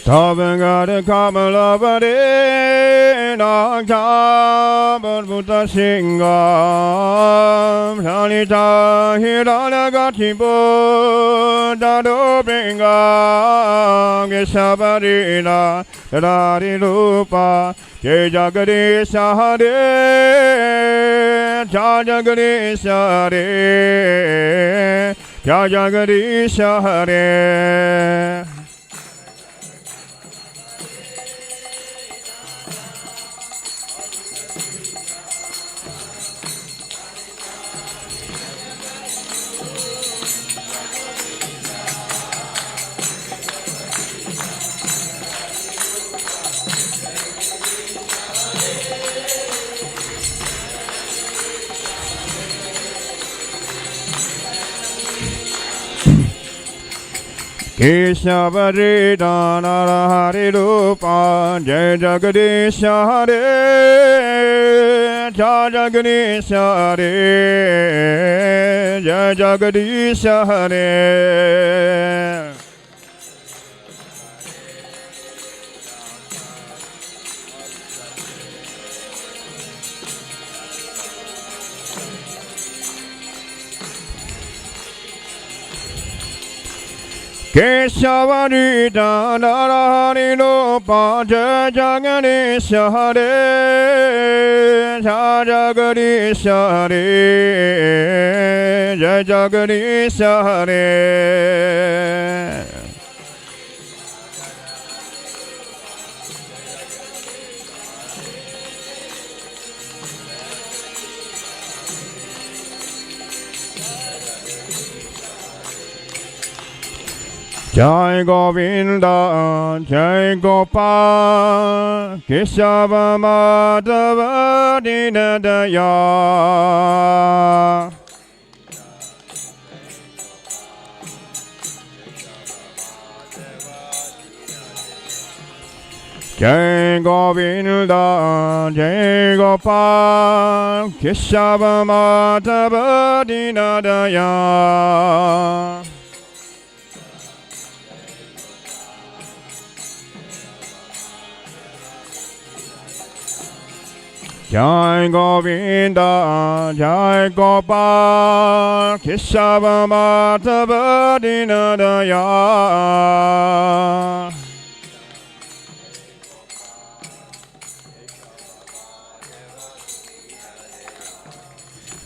Tavangada Kamalavade Nakta Buddha Singam Sanita Hirana Gatipo Dado Benga Geshavarina Dari Rupa Jai Jagadisha Hare Jai Jagadisha Hare Jai Jagadisha Hare Keshavarina Hari Rupa Jai Jagadisha Hare Jai Jagadisha Hare Jai Jagadisha Hare Keshavarina Hari Rupa Jai Jagadisha Hare Jai Jagadisha Hare Jai Jagadisha Hare Jai Govinda, Jai Gopal, Keshava Madhava Dinadaya. Jai Govinda, Jai Gopal, Keshava Madhava Dinadaya. Jai Govinda, Jai Gopal, Keshava Madhava Dinadaya.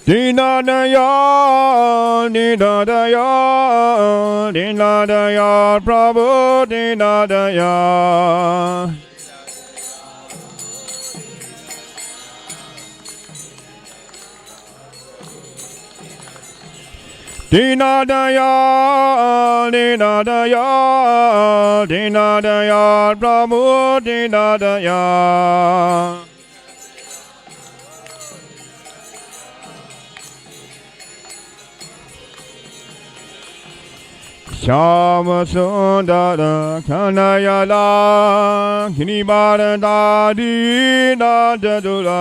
Dinadaya, Dinadaya, Dinadaya, Prabhu Dinadaya. Dinadaya, Dinadaya, Dinadaya, Prabhu Dinadaya. Shama Sundara Kanayala Kinibara Dadi Nadadula.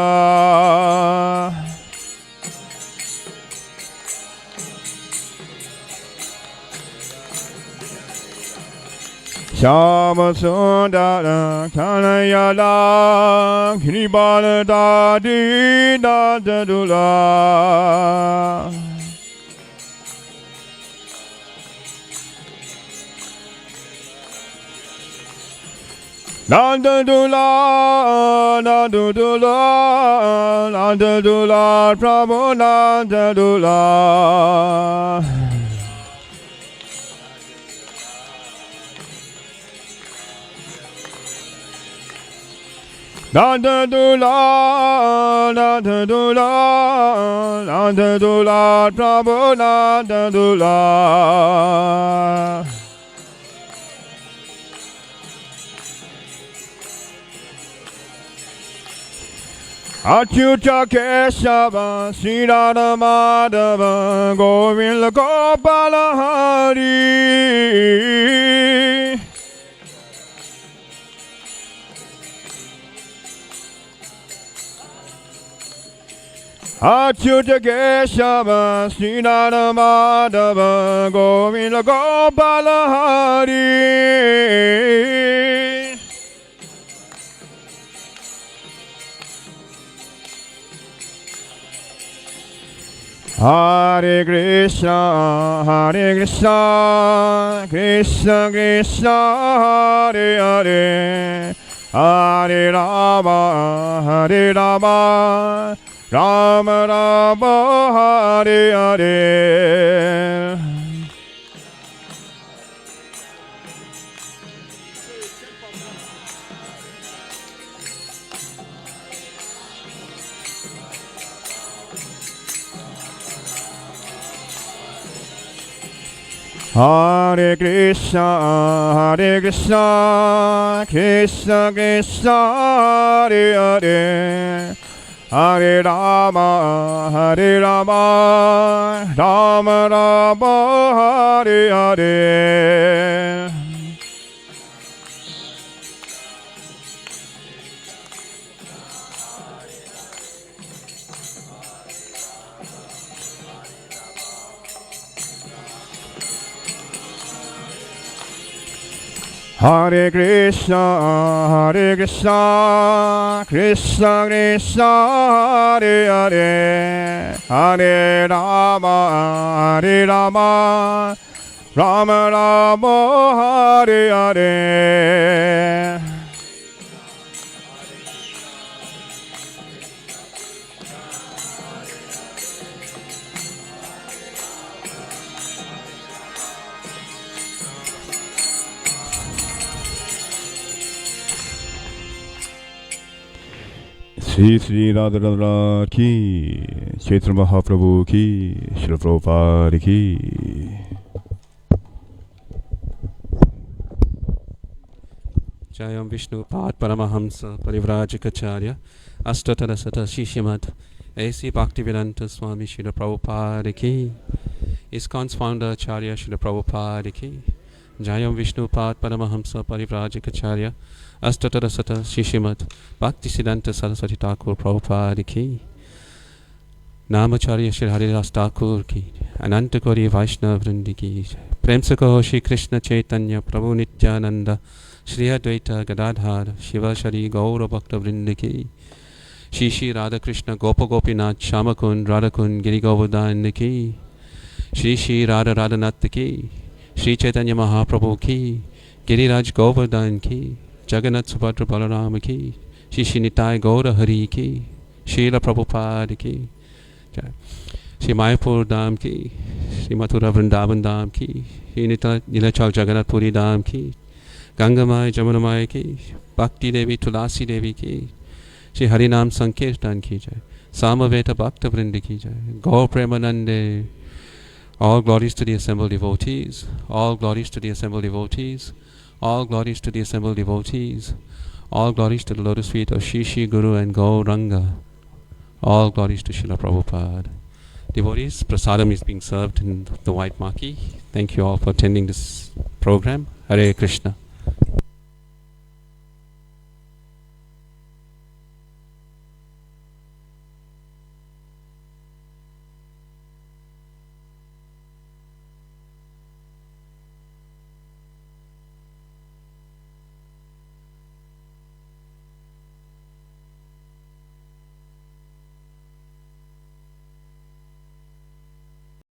Shama Sundara Kanayala Kinibara Dadi Nadadula. Nandadula, Nandadula, Nandadula, Prabhu Nandadula. Nanda Dula, Nanda Dula, Nanda Dula, Prabhu Nanda Dula. Achyuta Kesava, Sridhara Madhava, Govinda Gopala Hari. Achyuta Kesava, Sridhara Madhava, Govinda Gopala Hari. Hare Krishna, Krishna Krishna, Hare Hare, Hare Rama, Rama Rama, Hare Hare. Hare Krishna, Krishna Krishna, Hare Hare, Hare Rama, Rama Rama, Hare Hare. Hare Krishna, Krishna Krishna, Hare Hare, Hare Rama, Rama Rama, Hare Hare. Shri Shri Radha Radha ki, Chaitanya Mahaprabhu ki, Srila Prabhupada ki. Jayam Vishnu Pad Paramahamsa Parivrajikacharya Astatara Sata Shishimad A.C. Bhaktivedanta Swami Srila Prabhupada ki, ISKCON's founder Acharya Srila Prabhupada ki. Jayam Vishnu Pad Paramahamsa Parivrajikacharya Astatara Sata Shishimad Bhaktisiddhanta Saraswati Thakur Prabhupada ki. Namacharya Shri Haridas Thakur ki. Ananta Gauri Vaishnava Vrindi ki. Prem se kaho Shri Krishna Chaitanya Prabhu Nityananda Shri Advaita Gadadhar Shiva Shri Gaura Bhakta Vrindi ki. Shri Shri Radha Krishna Gopa Gopinath Shamakund Radhakund Giri Govardhan ki. Shri Shri Radha Radhanath ki. Shri Chaitanya Mahaprabhu ki. Giriraj Govardhan ki. Jagannath Subhadra Balaram ki. Shri Shri Nitai Gaura Hari ki. Srila Prabhupada ki. Shri Mayapur Dham ki. Shri Mathura Vrindavan Dham ki. Shri Nilachal Jagannath Puri Dham ki. Gangamai Jamunamai ki. Bhakti Devi Tulasi Devi ki. Shri Harinam Sankirtan ki jai. Samaveta Bhakta Vrindi ki jai. Gaur Premanande. All glories to the assembled devotees. All glories to the assembled devotees. All glories to the assembled devotees. All glories to the lotus feet of Shri Shri Guru and Gauranga. All glories to Srila Prabhupada. Devotees, prasadam is being served in the white marquee. Thank you all for attending this program. Hare Krishna.